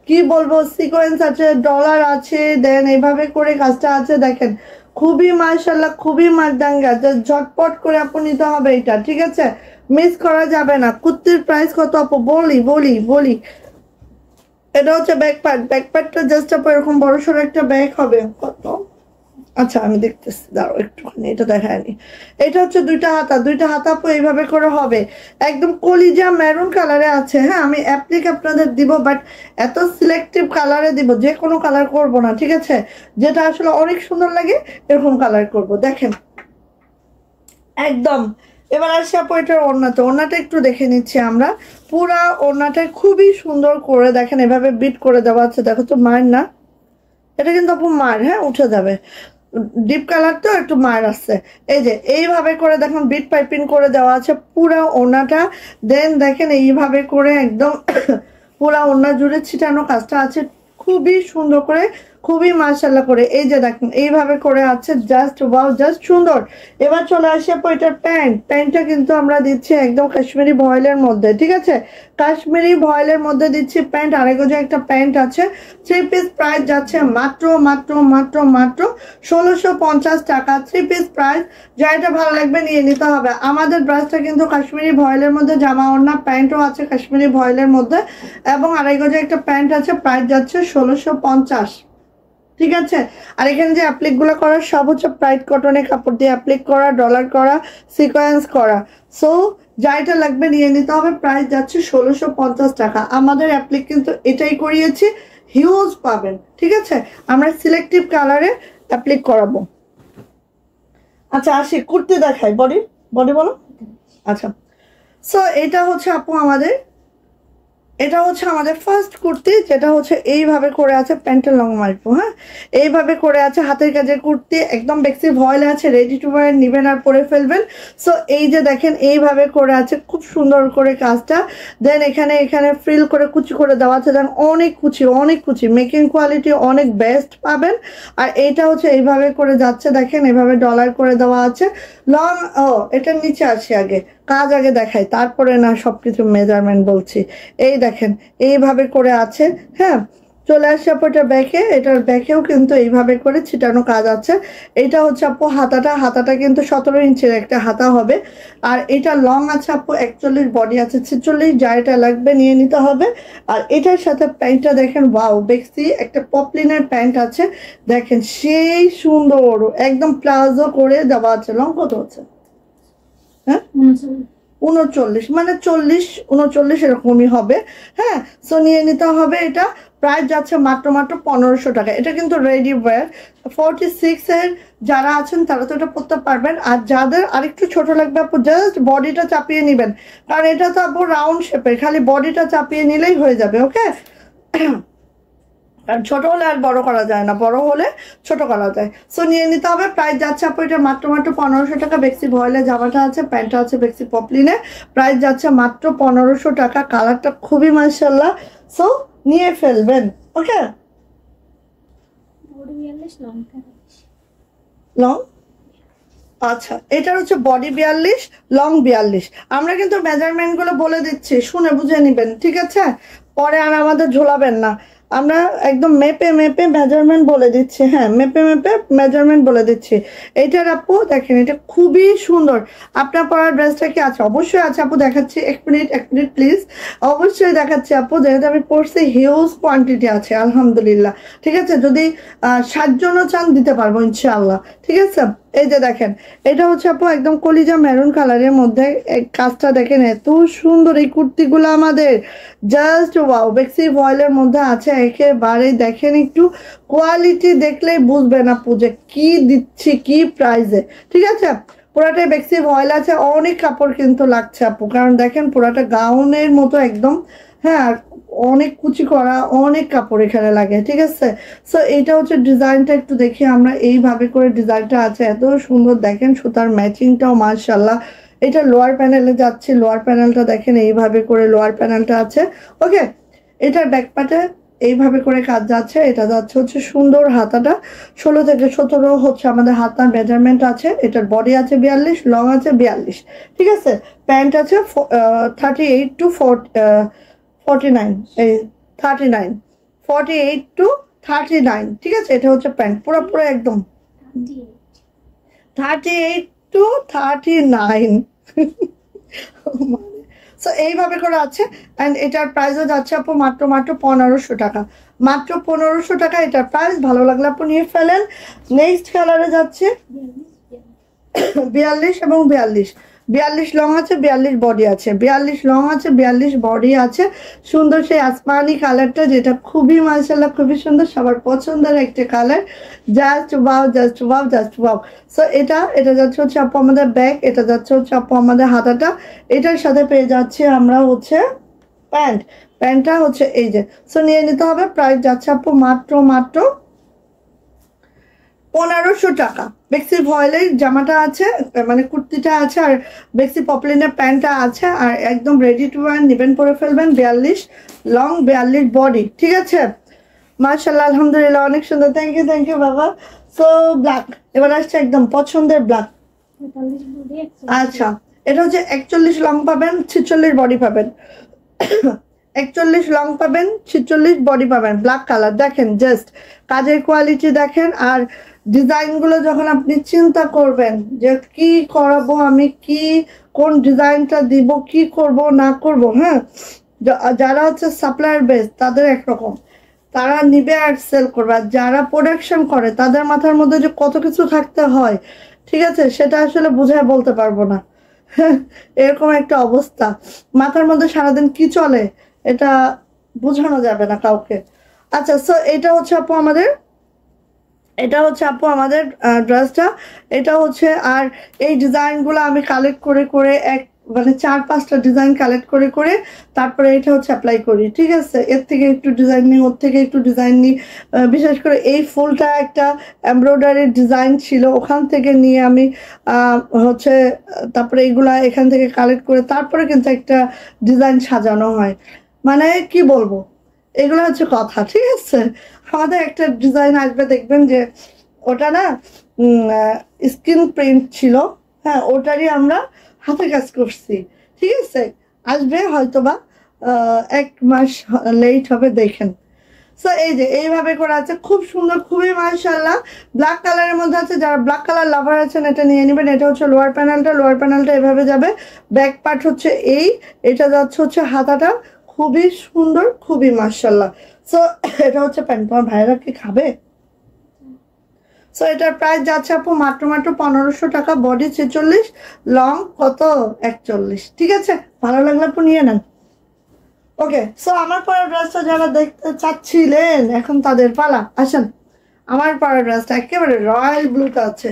কি বলবো, সিকোয়েন্স আছে, ডলার আছে, দেন এইভাবে করে কাজটা আছে, দেখেন। খুবই মাশাআল্লাহ, খুবই মারদাঙ্গা। ঝটপট করে আপু নিতে হবে এটা, ঠিক আছে? মিস করা যাবে না। কুর্তির প্রাইস কত আপু? বলি। এটা হচ্ছে ব্যাক পার্ট, ব্যাক পার্টটা জাস্ট আপু এরকম বড় সড়ো একটা ব্যাগ হবে। কত? আচ্ছা আমি দেখতেছি, দাঁড়াও একটুখানি, এটা দেখায়নি। এটা হচ্ছে দুইটা হাতা আপু এইভাবে করে হবে। একদম কলিজা মেরুন কালারে আছে। হ্যাঁ, আমি অ্যাপ্লিক আপনাদের দিব, বাট এত সিলেক্টিভ কালারে দিব, যে কোনো কালার করব না, ঠিক আছে? যেটা আসলে অনেক সুন্দর লাগে এরকম কালার করব। দেখেন একদম। এবার আসি আপু এটার ওড়নাটা একটু দেখে নিচ্ছি আমরা। পুরা ওড়নাটা খুবই সুন্দর করে দেখেন, এভাবে বিট করে দেওয়া আছে। দেখো তো, মায়ের না, এটা কিন্তু আপু মায়ের, হ্যাঁ উঠে যাবে। ডিপ কালার তো একটু মায়ের আসছে। এই যে এইভাবে করে দেখুন বিট পাইপিং করে দেওয়া আছে পুরা ওড়নাটা। দেন দেখেন এইভাবে করে একদম পুরা ওড়না জুড়ে ছিটানো কাজটা আছে, খুবই সুন্দর করে, খুবই মাশাআল্লাহ করে। এই যে দেখেন এইভাবে করে আছে, জাস্ট ওয়াও, জাস্ট সুন্দর। এবার চলে আসি আপু এটার প্যান্টটা কিন্তু আমরা দিচ্ছি একদম কাশ্মীরি ভয়েলের মধ্যে, ঠিক আছে? কাশ্মীরি ভয়েলের মধ্যে দিচ্ছি প্যান্ট। আরেকও যে একটা প্যান্ট আছে, 3 পিস প্রাইস যাচ্ছে মাত্র 1650 টাকা। 3 পিস প্রাইস, যেটা ভালো লাগবে নিয়ে নিতে হবে। আমাদের ব্রাশটা কিন্তু কাশ্মীরি ভয়েলের মধ্যে, জামা ওড়না প্যান্টও আছে কাশ্মীরি ভয়েলের মধ্যে, এবং আরেকও যে একটা প্যান্ট আছে, প্রাইস যাচ্ছে 1650, ঠিক আছে? আর এখানে যে অ্যাপ্লিক গুলো করা সব হচ্ছে প্রাইড কটনের কাপড় দিয়ে অ্যাপ্লিক করা, ডলার করা, সিকোয়েন্স করা। সো যাইটা লাগবে নিয়ে নিতে হবে। প্রাইস যাচ্ছে 1650 টাকা। আমাদের অ্যাপ্লিক কিন্তু এটাই করিয়েছি, হিউজ পাবেন, ঠিক আছে? আমরা সিলেক্টিভ কালারে অ্যাপ্লিক করাবো। আচ্ছা আসি কুর্তি দেখাই। বডি বলো। আচ্ছা, সো এটা হচ্ছে আপু আমাদের, এটা হচ্ছে আমাদের ফার্স্ট কুর্তি, যেটা হচ্ছে এইভাবে করে আছে, প্যান্টের লং মারবো। হ্যাঁ, এইভাবে করে আছে, হাতের কাজের কুর্তি, একদম বেক্সি ভয়েল আছে, রেডি টু ওয়্যার, নিবেন আর পরে ফেলবেন। সো এই যে দেখেন এইভাবে করে আছে, খুব সুন্দর করে কাজটা। দেন এখানে ফ্রিল করে কুচি করে দেওয়া আছে, দেন অনেক কুচি, মেকিং কোয়ালিটি অনেক বেস্ট পাবেন। আর এইটা হচ্ছে এইভাবে করে যাচ্ছে, দেখেন এভাবে ডলার করে দেওয়া আছে লং। এটার নিচে আসি, আগে কাজ আগে দেখাই, তারপরে না সবকিছু মেজারমেন্ট বলছি। এই দেখেন এইভাবে করে আছে। হ্যাঁ, চলে আসছে আপু এটা ব্যাকে। এটার ব্যাকেও কিন্তু এইভাবে করে ছিটানো কাজ আছে। এটা হচ্ছে আপু হাতাটা কিন্তু 17 ইঞ্চির একটা হাতা হবে। আর এটা লং আছে আপু 41, বডি আছে 46, যা এটা লাগবে নিয়ে নিতে হবে। আর এটার সাথে প্যান্টটা দেখেন, ওয়াও, বেক্সি একটা পপলিনের প্যান্ট আছে, দেখেন সেই সুন্দর, একদম প্লাজো করে দেওয়া আছে। লং কত আছে? হ্যাঁ 39, মানে 40-39 এরকমই হবে। হ্যাঁ, সো নিয়ে নিতে হবে। এটা প্রাইস যাচ্ছে মাত্র 1500 টাকা। এটা কিন্তু রেডি ওয়্যার 46 এর যারা আছেন তারা তো এটা পরতে পারবেন। আর যাদের আরেকটু ছোট লাগবে আপু, জাস্ট বডিটা চাপিয়ে নেবেন, কারণ এটা তো আপু রাউন্ড শেপের, খালি বডিটা চাপিয়ে নিলেই হয়ে যাবে। ওকে, আর ছোট হলে আর বড় করা যায় না, বড় হলে ছোট করা যায়। সো নিয়ে নিতে হবে। প্রাইস যাচ্ছে আপু এটা মাত্র 1500 টাকা। বেক্সি ভয়েলে জামাটা আছে, প্যান্টটা আছে বেক্সি পপলিনে, প্রাইস যাচ্ছে মাত্র 1500 টাকা। কালারটা খুবই মাশাআল্লাহ, সো নিয়ে ফেলবেন। ওকে, লং, আচ্ছা এটার হচ্ছে বডি 42, লং 42। আমরা কিন্তু মেজারমেন্ট গুলো বলে দিচ্ছি, শুনে বুঝে নিবেন, ঠিক আছে? পরে আর আমাদের ঝোলাবেন না। আমরা একদম মেপে মেজারমেন্ট বলে দিচ্ছি। হ্যাঁ, মেপে মেজারমেন্ট বলে দিচ্ছি। এইটার আপু দেখেন, এটা খুবই সুন্দর। আপনার পরার ড্রেসটা কি আছে? অবশ্যই আছে আপু, দেখাচ্ছি। এক মিনিট প্লিজ, অবশ্যই দেখাচ্ছি আপু। যেহেতু আমি পড়ছি, হিউজ কোয়ান্টিটি আছে আলহামদুলিল্লাহ, ঠিক আছে? যদি 60 জনও চান দিতে পারবো ইনশাআল্লাহ, ঠিক আছে? এই যে দেখেন, এটা হচ্ছে আপু একদম কলিজা মেরুন কালারের মধ্যে, কাজটা দেখেন এত সুন্দর। এই কুর্তিগুলো আমাদের জাস্ট ওয়াও, বেক্সি ভয়েলের মধ্যে আছে একেবারে। দেখেন একটু কোয়ালিটি দেখলেই বুঝবেন আপু যে কি দিচ্ছি কি প্রাইসে, ঠিক আছে। পুরাটাই বেক্সি ভয়েল আছে, অনেক কাপড় কিন্তু লাগছে আপু, কারণ দেখেন পুরাটা গাউনের মতো একদম। হ্যাঁ, আর অনেক কুচি করা, অনেক কাপড় এখানে লাগে, ঠিক আছে। সো এইটা হচ্ছে ডিজাইনটা, একটু দেখি আমরা। এইভাবে করে ডিজাইনটা আছে, এত সুন্দর। দেখেন সুতার ম্যাচিংটাও মাশাআল্লাহ। এটা লোয়ার প্যানেলে যাচ্ছে, লোয়ার প্যানেলটা দেখেন এইভাবে করে লোয়ার প্যানেলটা আছে। ওকে, এটার ব্যাক পার্টে এইভাবে করে কাজ যাচ্ছে। এটা যাচ্ছে হচ্ছে সুন্দর হাতাটা 16 থেকে 17 হচ্ছে আমাদের হাতার মেজারমেন্ট আছে। এটার বডি আছে 42, লং আছে 42, ঠিক আছে। প্যান্ট আছে 38 টু 49, এই 39, 48 টু 39, ঠিক আছে। এটা হচ্ছে প্যান্ট পুরো একদম 38 টু 39। সো এইভাবে করে আছে। অ্যান্ড এটার প্রাইসও যাচ্ছে আপু মাত্র 1500 টাকা, মাত্র 1500 টাকা এটার প্রাইস। ভালো লাগলে আপু নিয়ে ফেলেন। নেক্সট কালারে যাচ্ছে 42 এবং 42, 42 লং আছে, 42 বডি আছে, 42 লং আছে, 42 বডি আছে। সুন্দর সেই আসমানি কালারটা, যেটা খুবই মাশাআল্লাহ খুবই সুন্দর, সবার পছন্দের একটা colour. Just wow, just wow, just wow. So এটা যাচ্ছে হচ্ছে আপু আমাদের ব্যাক, এটা যাচ্ছে হচ্ছে আপু আমাদের হাতাটা। এটার সাথে পেয়ে যাচ্ছে আমরা হচ্ছে প্যান্টটা হচ্ছে এই যে। সো নিয়ে নিতে হবে। প্রাইস যাচ্ছে আপু মাত্র 1500 টাকা। বেক্সি ভয়েলের জামাটা আছে, মানে কুর্তিটা আছে, আর বেক্সি পপলিনের প্যান্টটা আছে, আর একদম রেডি টু ওয়ার নিবেন, পরে ফেলবেন। 42 লং, 42 বডি, ঠিক আছে। মাশাআল্লাহ, আলহামদুলিল্লাহ, অনেক সুন্দর। থ্যাংক ইউ বাবা। সো ব্ল্যাক, এবার আসছে একদম পছন্দের ব্ল্যাক। আচ্ছা, এটা হচ্ছে 41 লং পাবেন, 46 বডি পাবেন। 41 লং পাবেন, 46 বডি পাবেন। ব্ল্যাক কালার দেখেন, জাস্ট কাজের কোয়ালিটি দেখেন। আর ডিজাইনগুলো যখন আপনি চিন্তা করবেন যে কি করাবো আমি, কি কোন ডিজাইনটা দিব, কি করব না করব, হ্যাঁ, যারা হচ্ছে সাপ্লায়ার বেস তাদের একরকম, তারা নিবে আর সেল করবে। আর যারা প্রোডাকশন করে তাদের মাথার মধ্যে যে কত কিছু থাকতে হয়, ঠিক আছে, সেটা আসলে বুঝায় বলতে পারবো না। এরকম একটা অবস্থা, মাথার মধ্যে সারাদিন কি চলে এটা বোঝানো যাবে না কাউকে। আচ্ছা, সো এটা হচ্ছে আপু আমাদের ড্রেসটা। এটা হচ্ছে, আর এই ডিজাইনগুলো আমি কালেক্ট করে করে মানে 4-5টা ডিজাইন কালেক্ট করে করে তারপরে এটা হচ্ছে অ্যাপ্লাই করি, ঠিক আছে। এর থেকে একটু ডিজাইন নিই, ওর থেকে একটু ডিজাইন নিই। বিশেষ করে এই ফুলটা একটা এমব্রয়ডারির ডিজাইন ছিল, ওখান থেকে নিয়ে আমি হচ্ছে তারপরে এইগুলা এখান থেকে কালেক্ট করে তারপরে কিন্তু একটা ডিজাইন সাজানো হয়। মানে কি বলবো, এগুলো হচ্ছে কথা, ঠিক আছে। আমাদের একটা ডিজাইন আসবে, দেখবেন যে ওটা না স্ক্রিন প্রিন্ট ছিল, হ্যাঁ, ওটারই আমরা হাতে কাজ করছি, ঠিক আছে। আসবে হয়তোবা 1 মাস লেট হবে, দেখেন। সো এই যে এইভাবে করে আছে, খুব সুন্দর, খুবই মাশাআল্লাহ। ব্ল্যাক কালারের মধ্যে আছে, যারা ব্ল্যাক কালার লাভার আছেন এটা নিয়ে নেবেন। এটা হচ্ছে লোয়ার প্যানেলটা এভাবে যাবে। ব্যাক পার্ট হচ্ছে এটা যাচ্ছে হচ্ছে হাতাটা, খুবই সুন্দর, খুবই মাশাআল্লাহ। সো এটা হচ্ছে প্যান্ট। তোমার ভাইরা কি খাবে? সো এটার প্রাইস যাচ্ছে আপু মাত্র 1500 টাকা। বডি 46, লং কত 41, ঠিক আছে। ভালো লাগলে আপু নিয়ে নেন। ওকে, সো আমার পরা ড্রেসটা যারা দেখতে চাচ্ছিলেন এখন তাদের পালা। আসেন, আমার পরা ড্রেসটা একেবারে রয়্যাল ব্লুতে আছে।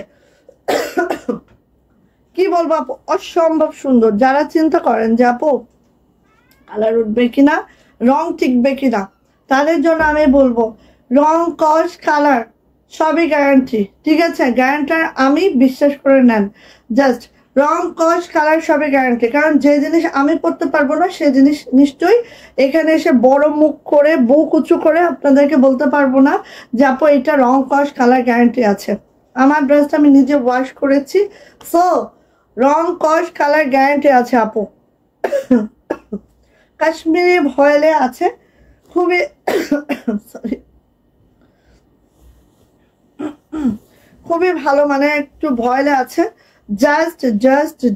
কি বলবো আপু, অসম্ভব সুন্দর। যারা চিন্তা করেন যে আপু কালার উঠবে কিনা, রং টিকবে কিনা, তাদের জন্য আমি বলবো রং, কস, কালার সবই গ্যারান্টি, ঠিক আছে। গ্যারান্টার আমি, বিশ্বাস করে নেন। জাস্ট রং, কস, কালার সবই গ্যারান্টি। কারণ যে জিনিস আমি পড়তে পারবো না সে জিনিস নিশ্চয়ই এখানে এসে বড় মুখ করে বুক উঁচু করে আপনাদেরকে বলতে পারবো না যে আপু এটা রং, কস, কালার গ্যারান্টি আছে। আমার ড্রেসটা আমি নিজে ওয়াশ করেছি। সো রং, কস, কালার গ্যারান্টি আছে আপু। কাশ্মীরি ভয়েলে আছে, খুবই সরি, খুবই ভালো, মানে একটু ভয়েলে আছে।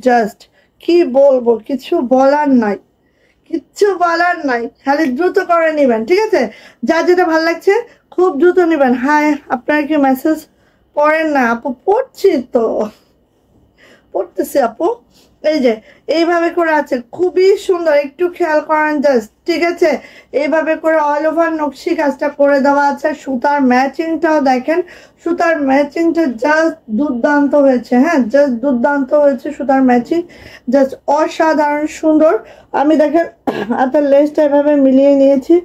জাস্ট কি বলবো, কিছু বলার নাই, খালি দ্রুত করে নেবেন, ঠিক আছে। যা যেটা ভালো লাগছে খুব দ্রুত নেবেন। হ্যাঁ, আপনার কি মেসেজ পড়েন না আপু, পড়ছি তো, পড়তেছি আপু। এই যে এইভাবে করে আছে, খুবই সুন্দর, একটু খেয়াল করেন জাস্ট, ঠিক আছে। এইভাবে করে অল ওভার নকশি কাজটা করে দেওয়া আছে। সুতার ম্যাচিংটাও দেখেন, সুতার ম্যাচিংটা জাস্ট দুর্দান্ত হয়েছে, হ্যাঁ জাস্ট দুর্দান্ত হয়েছে সুতার ম্যাচিং, জাস্ট অসাধারণ সুন্দর। আমি দেখেন হাতের লেসটা এভাবে মিলিয়ে নিয়েছি।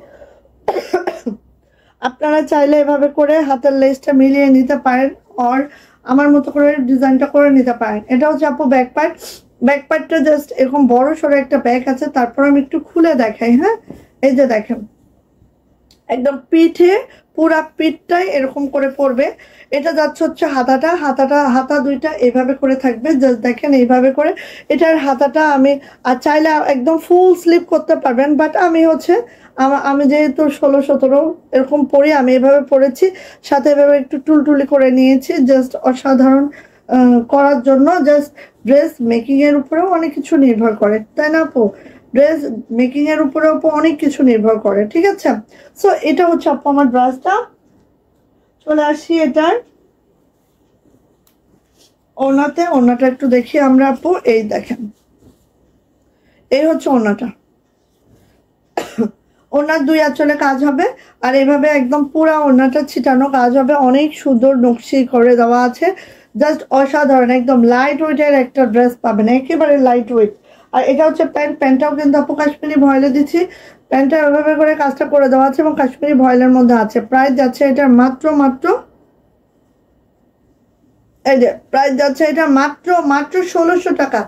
আপনারা চাইলে এভাবে করে হাতের লেসটা মিলিয়ে নিতে পারেন, আর আমার মতো করে ডিজাইনটা করে নিতে পারেন। এটা হচ্ছে আপু ব্যাক পার্ট। ব্যাক পার্টটা জাস্ট এরকম বড় সড়ো একটা ব্যাগ আছে, তারপর আমি একটু খুলে দেখাই, হ্যাঁ। এই যে দেখেন একদম পিঠে, পুরা পিঠটাই এরকম করে পড়বে। এটা যাচ্ছে হচ্ছে হাতা দুইটা এভাবে করে থাকবে, জাস্ট দেখেন এইভাবে করে। এটার হাতাটা আমি চাইলে একদম ফুল স্লিপ করতে পারবেন, বাট আমি হচ্ছে আমি যেহেতু 16-17 এরকম পরি, আমি এভাবে পরেছি, সাথে এভাবে একটু টুলটুলি করে নিয়েছি, জাস্ট অসাধারণ করার জন্য। জাস্ট ড্রেস মেকিং এর উপরেও অনেক কিছু নির্ভর করে, তাই না আপু? ড্রেস মেকিং এর উপরেও অনেক কিছু নির্ভর করে, ঠিক আছে। সো এটা হচ্ছে আপু আমার ড্রেসটা। চলে আসি এটার ওড়নাতে। ওড়নাটা একটু দেখি আমরা আপু, এই দেখেন এই হচ্ছে ওড়নাটা। ওড়নার দুই আঁচলে কাজ হবে, আর এইভাবে একদম পুরা ওড়নাটা ছিটানো কাজ হবে, অনেক সুন্দর নকশি করে দেওয়া আছে, জাস্ট অসাধারণ। একদম লাইট ওয়েটের একটা ড্রেস পাবেন, একেবারে লাইট ওয়েট। আর এটা হচ্ছে প্যান্ট, প্যান্টটাও কিন্তু আপু কাশ্মীরি ভয়েলে দিচ্ছি। প্যান্টটা এভাবে করে কাজটা করে দেওয়া আছে এবং কাশ্মীরি ভয়েলের মধ্যে আছে। প্রাইস যাচ্ছে এটা মাত্র মাত্র, এই যে প্রাইস যাচ্ছে এটা মাত্র মাত্র 1600 টাকা,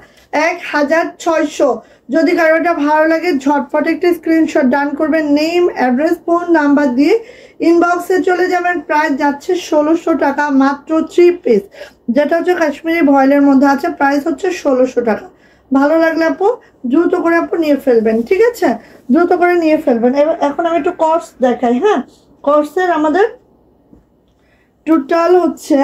1600। যদি কারো এটা ভালো লাগে ঝটপট একটা স্ক্রিনশট ডান করবেন, নেম অ্যাড্রেস ফোন নাম্বার দিয়ে ইনবক্সে চলে যাবেন। প্রাইস যাচ্ছে 1600 টাকা, মাত্র 3 পিস, যেটা হচ্ছে কাশ্মীরি ভয়েলের মধ্যে আছে। প্রাইস হচ্ছে 1600 টাকা। ভালো লাগলে আপু দ্রুত করে আপু নিয়ে ফেলবেন, ঠিক আছে, দ্রুত করে নিয়ে ফেলবেন। এখন আমি একটু কর্স দেখাই, হ্যাঁ। কর্সের আমাদের টোটাল হচ্ছে,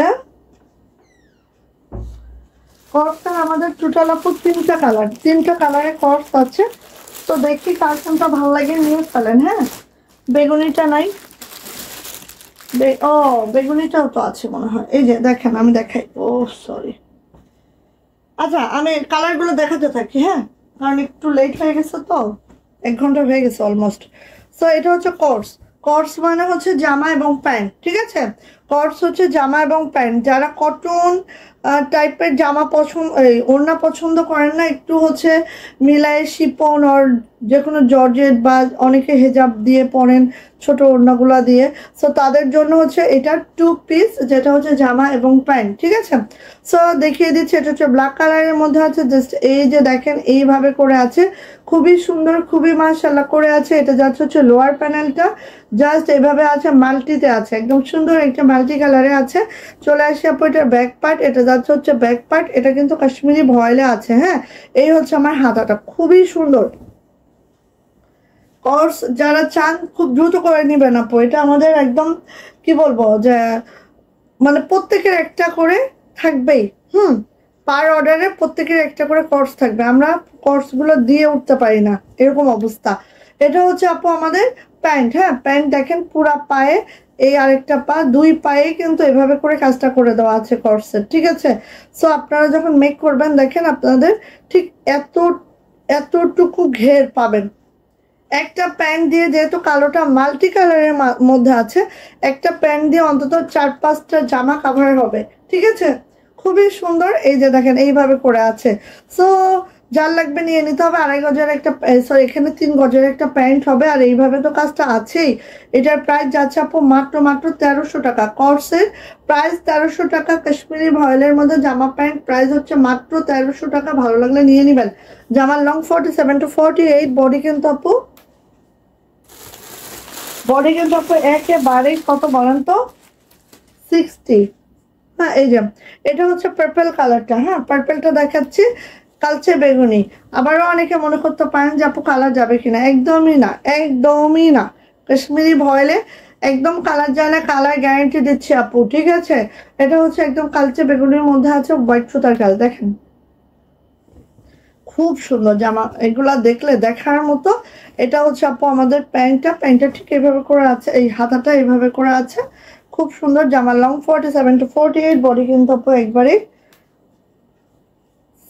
কর্সটা আমাদের টোটাল আপু 3টা কালার, 3টা কালারে কর্স আছে। তো দেখি কার কোনটা ভালো লাগে নিয়ে ফেলেন, হ্যাঁ। বেগুনিটা নাই, ও বেগুনিটাও তো আছে মনে হয়। এই যে দেখেন আমি দেখাই, ও সরি, আচ্ছা আমি কালারগুলো দেখাতে থাকি, হ্যাঁ, কারণ একটু লেট হয়ে গেছে তো, 1 ঘন্টা হয়ে গেছে অলমোস্ট। সো এটা হচ্ছে কর্স। কর্স মানে হচ্ছে জামা এবং প্যান্ট, ঠিক আছে। কর্স হচ্ছে জামা এবং প্যান্ট। যারা কটন টাইপের জামা পছন্দ, ওড়না পছন্দ করেন না, একটু হচ্ছে মিলায় শিপন আর যে কোনো জর্জেট, বা অনেকে হেজাব দিয়ে পরেন ছোট ওড়নাগুলা দিয়ে, সো তাদের জন্য হচ্ছে এটা 2 পিস, যেটা হচ্ছে জামা এবং প্যান্ট, ঠিক আছে। সো দেখিয়ে দিচ্ছি, এটা হচ্ছে ব্ল্যাক কালারের মধ্যে আছে, জাস্ট এই যে দেখেন এইভাবে করে আছে, খুবই সুন্দর, খুবই মাশাআল্লাহ করে আছে। এটা যাচ্ছে হচ্ছে লোয়ার প্যানেলটা, জাস্ট এইভাবে আছে, মাল্টিতে আছে, একদম সুন্দর একটা মাল্টি কালারে আছে। চলে আসি আপু এটার ব্যাক পার্ট, এটা যাচ্ছে হচ্ছে ব্যাক পার্ট, এটা কিন্তু কাশ্মীরি ভয়েলে আছে, হ্যাঁ। এই হচ্ছে আমার হাতাটা, খুবই সুন্দর। কোর্স যারা চান খুব দ্রুত করে নিবেন আপু, এটা আমাদের একদম কি বলবো যে মানে প্রত্যেকের একটা করে থাকবেই, পার অর্ডারে প্রত্যেকের একটা করে কোর্স থাকবে, আমরা কোর্সগুলো দিয়ে উঠতে পারি না, এরকম অবস্থা। এটা হচ্ছে আপু আমাদের প্যান্ট, হ্যাঁ। প্যান্ট দেখেন পুরা পায়ে, এই আরেকটা পা, 2 পায়ে কিন্তু এভাবে করে কাজটা করে দেওয়া আছে কোর্সের, ঠিক আছে। সো আপনারা যখন মেক করবেন দেখেন আপনাদের ঠিক এতটুকু ঘের পাবেন। একটা প্যান্ট দিয়ে, যেহেতু কালোটা মাল্টি কালারের মধ্যে আছে, একটা প্যান্ট দিয়ে অন্তত 4-5টা জামা কাভার হবে, ঠিক আছে। খুবই সুন্দর, এই যে দেখেন এইভাবে করে আছে। সো যার লাগবে নিয়ে নিতে হবে। 2.5 গজের একটা, সরি এখানে 3 গজের একটা প্যান্ট হবে, আর এইভাবে তো কাজটা আছেই। এটার প্রাইস যাচ্ছে আপু মাত্র মাত্র 1300 টাকা। কর্সের প্রাইস 1300 টাকা, কাশ্মীরি ভয়েলের মধ্যে জামা প্যান্ট প্রাইস হচ্ছে মাত্র 1300 টাকা। ভালো লাগলে নিয়ে নিবেন। জামার লং 47 to 48, বডি কিন্তু আপু, বডি কিন্তু আপু একেবারেই কত বলেন তো, 60। হ্যাঁ এই যে এটা হচ্ছে পার্পল কালারটা, হ্যাঁ পার্পলটা দেখাচ্ছি, কালচে বেগুনি। আবারও অনেকে মনে করতে পারেন যে আপু কালার যাবে কিনা, একদমই না, একদমই না। কাশ্মীরি ভয়েলে একদম কালার যায় না, কালার গ্যারান্টি দিচ্ছি আপু, ঠিক আছে। এটা হচ্ছে একদম কালচে বেগুনির মধ্যে আছে হোয়াইট সুতার কাজ, দেখেন খুব সুন্দর জামা, এগুলা দেখলে দেখার মতো। এটা হচ্ছে আপু আমাদের প্যান্টটা, প্যান্টটা ঠিক এইভাবে করে আছে, এই হাতাটা এইভাবে করে আছে, খুব সুন্দর জামা, লং 47 to 48, বডি কিন্তু আপু একবারে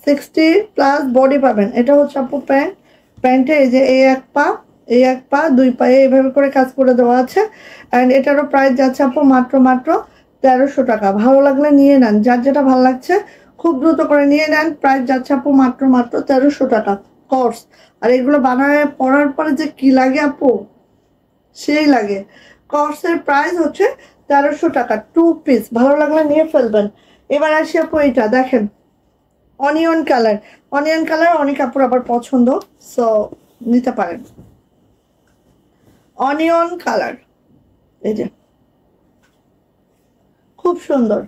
60+ বডি পাবেন। এটা হচ্ছে আপু প্যান্ট। প্যান্টে এই যে এই এক পা, এই এক পা, দুই পায়ে এইভাবে করে কাজ করে দেওয়া আছে। অ্যান্ড এটারও প্রাইস যাচ্ছে আপু মাত্র 1300 টাকা। ভালো লাগলে নিয়ে নেন, যার যেটা ভালো লাগছে খুব দ্রুত করে নিয়ে নেন। প্রাইস যাচ্ছে আপু মাত্র 1300 টাকা কর্স। আর এগুলো বানায় পরার পরে যে কি লাগে আপু, সেই লাগে। কর্সের প্রাইস হচ্ছে 1300 টাকা, 2 পিস। ভালো লাগলে নিয়ে ফেলবেন। এবার আসি আপু এইটা দেখেন, অনিয়ন কালার। অনিয়ন কালার অনেক আপুর আবার পছন্দ, সো নিতে পারেন। অনিয়ন কালার, এই যে খুব সুন্দর,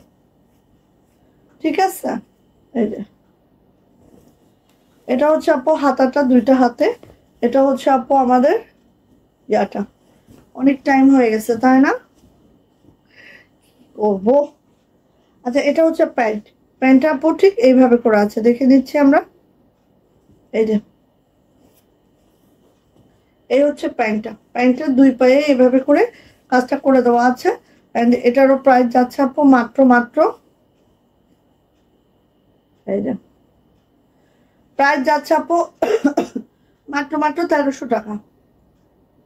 ঠিক আছে। এই যে এটা হচ্ছে আপু হাতাটা, দুইটা হাতে। এটা হচ্ছে আপু আমাদের ইয়াটা। অনেক টাইম হয়ে গেছে তাই না, করবো। আচ্ছা এটা হচ্ছে প্যান্ট। প্যান্টটা আপু ঠিক এইভাবে করে আছে, দেখে দিচ্ছি আমরা। এই যে এই হচ্ছে প্যান্টটা। প্যান্টের দুই পায়ে এইভাবে করে কাজটা করে দেওয়া আছে। এন্ড এটারও প্রাইস যাচ্ছে আপু মাত্র এই যে প্রাইস যাচ্ছে আপু মাত্র 1300 টাকা।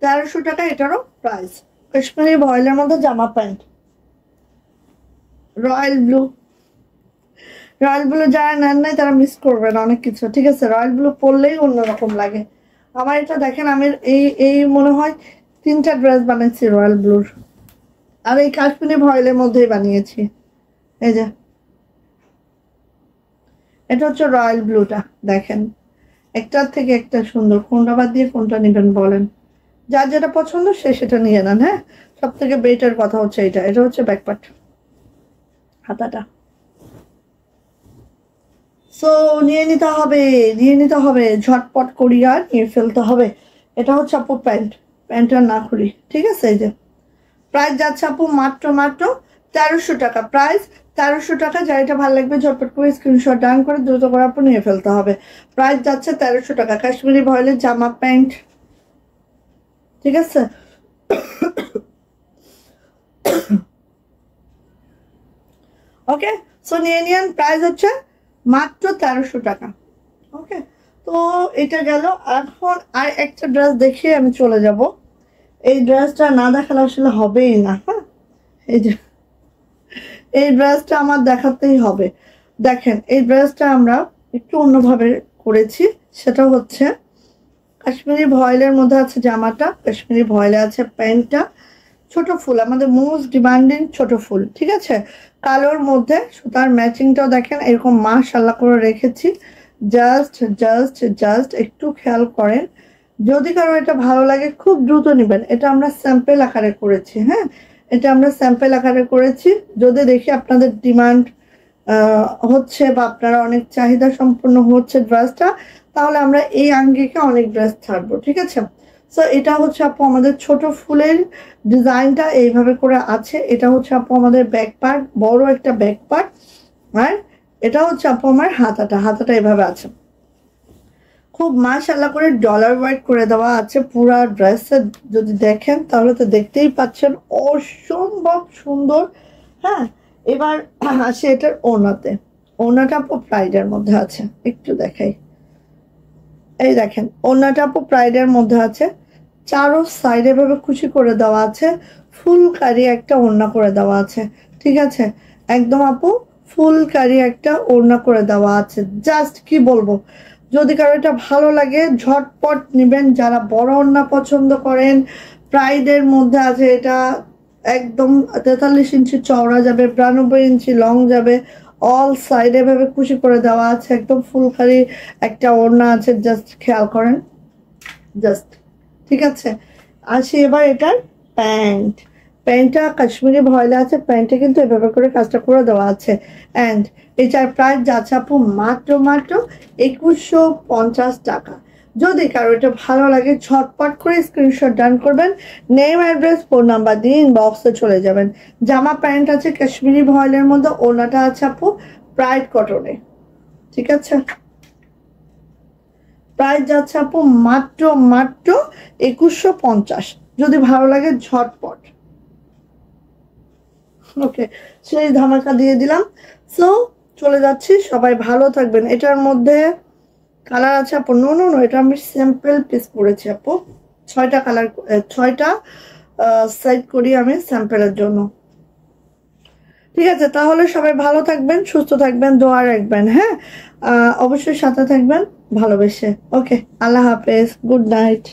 1300 টাকা এটারও প্রাইস। কাশ্মীরি ভয়েলের মধ্যে জামা pant, royal blue. Royal blue যারা নেন নাই তারা মিস করবেন অনেক কিছু, ঠিক আছে। রয়্যাল ব্লু পরলেই অন্যরকম লাগে। আমার এটা দেখেন, আমি এই এই মনে হয় 3টা ড্রেস বানিয়েছি রয়্যাল ব্লুর, আর এই কাশ্মীরি ভয়েলের মধ্যেই বানিয়েছি। এই যে এটা হচ্ছে রয়্যাল ব্লুটা, দেখেন একটার থেকে একটা সুন্দর। কোনটা বাদ দিয়ে কোনটা নেবেন বলেন, যার যেটা পছন্দ সে সেটা নিয়ে নেন। হ্যাঁ, সব থেকে বেটার কথা হচ্ছে এটা। এটা হচ্ছে ব্যাকপার্ট, হাতাটা। সো নিয়ে নিতে হবে, নিয়ে নিতে হবে, ঝটপট করি আর নিয়ে ফেলতে হবে। এটা হচ্ছে আপু প্যান্ট। প্যান্টটা না খুলি, ঠিক আছে। এই যে প্রাইস যাচ্ছে আপু মাত্র 1300 টাকা। প্রাইস 1300 টাকা। যার এটা ভালো লাগবে ঝটপট করে স্ক্রিনশট ডাউন করে দ্রুত করে আপু নিয়ে ফেলতে হবে। প্রাইস যাচ্ছে 1300 টাকা। কাশ্মীরি ভয়েলের জামা প্যান্ট, ঠিক আছে। ওকে, সো নিয়ে নিন। প্রাইস হচ্ছে মাত্র 1300 টাকা। ওকে, তো এটা গেল। এখন আর একটা ড্রেস দেখিয়ে আমি চলে যাব। এই ড্রেসটা না দেখালে আসলে হবেই না। হ্যাঁ, এই যে এই ড্রেসটা আমার দেখাতেই হবে। দেখেন এই ড্রেসটা আমরা একটু অন্যভাবে করেছি। সেটা হচ্ছে কাশ্মীরি ভয়েলের মধ্যে আছে জামাটা, কাশ্মীরি ভয়েলে আছে প্যান্টটা। ছোট ফুল, আমাদের মোস্ট ডিমান্ডিং ছোট ফুল, ঠিক আছে। কালোর মধ্যে সুতার ম্যাচিংটাও দেখেন এরকম মাশাআল্লাহ করে রেখেছি। জাস্ট জাস্ট জাস্ট একটু খেয়াল করেন। যদি কারো এটা ভালো লাগে খুব দ্রুত নেবেন। এটা আমরা স্যাম্পেল আকারে করেছি। হ্যাঁ, এটা আমরা স্যাম্পেল আকারে করেছি। যদি দেখি আপনাদের ডিমান্ড হচ্ছে বা আপনারা অনেক চাহিদা সম্পন্ন হচ্ছে ড্রেসটা, তাহলে আমরা এই আঙ্গিকে অনেক ড্রেস ছাড়বো, ঠিক আছে। সো এটা হচ্ছে আপু আমাদের ছোট ফুলের ডিজাইনটা এইভাবে করে আছে। এটা হচ্ছে আপু আমাদের ব্যাক পার্ট, বড় একটা ব্যাক পার্ট। আর এটা হচ্ছে আপু আমার হাতাটা। হাতাটা এভাবে আছে, খুব মাশাআল্লাহ করে ডলার ওয়ার্ক করে দেওয়া আছে পুরা ড্রেসে। যদি দেখেন তাহলে তো দেখতেই পাচ্ছেন, অসম্ভব সুন্দর। হ্যাঁ, এবার আসি এটার ওড়নাতে। ওড়নাটা আপু প্রাইডের মধ্যে আছে, একটু দেখাই। এই দেখেন ওড়নাটা আপু প্রাইডের মধ্যে আছে। চারো সাইডে ভাবে খুশি করে দেওয়া আছে। ফুলকারি একটা ওড়না করে দেওয়া আছে, ঠিক আছে। একদম আপু ফুলকারি একটা ওড়না করে দেওয়া আছে। জাস্ট কি বলবো, যদি কারো এটা ভালো লাগে ঝটপট নেবেন। যারা বড় ওড়না পছন্দ করেন, প্রাইডের মধ্যে আছে এটা। একদম 43 ইঞ্চি চওড়া যাবে, 92 ইঞ্চি লং যাবে। অল সাইডে ভাবে খুশি করে দেওয়া আছে। একদম ফুলকারি একটা ওড়না আছে, জাস্ট খেয়াল করেন, জাস্ট, ঠিক আছে। আসি এবার এটার প্যান্ট। প্যান্টটা কাশ্মীরি ভয়েলে আছে। প্যান্টে কিন্তু এভাবে করে কাজটা করে দেওয়া আছে। অ্যান্ড এটার প্রাইস যাচ্ছে আপু মাত্র 2150 টাকা। যদি কারো এটা ভালো লাগে ঝটপট করে স্ক্রিনশট ডান করবেন, নেম অ্যাড্রেস ফোন নাম্বার দিয়ে ইনবক্সে চলে যাবেন। জামা প্যান্ট আছে কাশ্মীরি ভয়েলের মধ্যে, ওড়নাটা আছে আপু প্রাইড কটনে, ঠিক আছে। প্রাইস যাচ্ছে আপু মাত্র 2150। যদি ভালো লাগে ঝটপট ওকে, সেই ধামাকা দিয়ে দিলাম। সো চলে যাচ্ছি, সবাই ভালো থাকবেন। এটার মধ্যে কালার আছে আপু? নো নো নো, এটা আমি স্যাম্পল পিস করেছি আপু। 6টা কালার, 6টা সেট করি আমি স্যাম্পলের জন্য। ঠিক আছে, তাহলে সবাই ভালো থাকবেন, সুস্থ থাকবেন, দোয়া রাখবেন। হ্যাঁ, অবশ্যই সাথে থাকবেন ভালোবেসে। ওকে, আল্লাহ হাফেজ, গুড নাইট।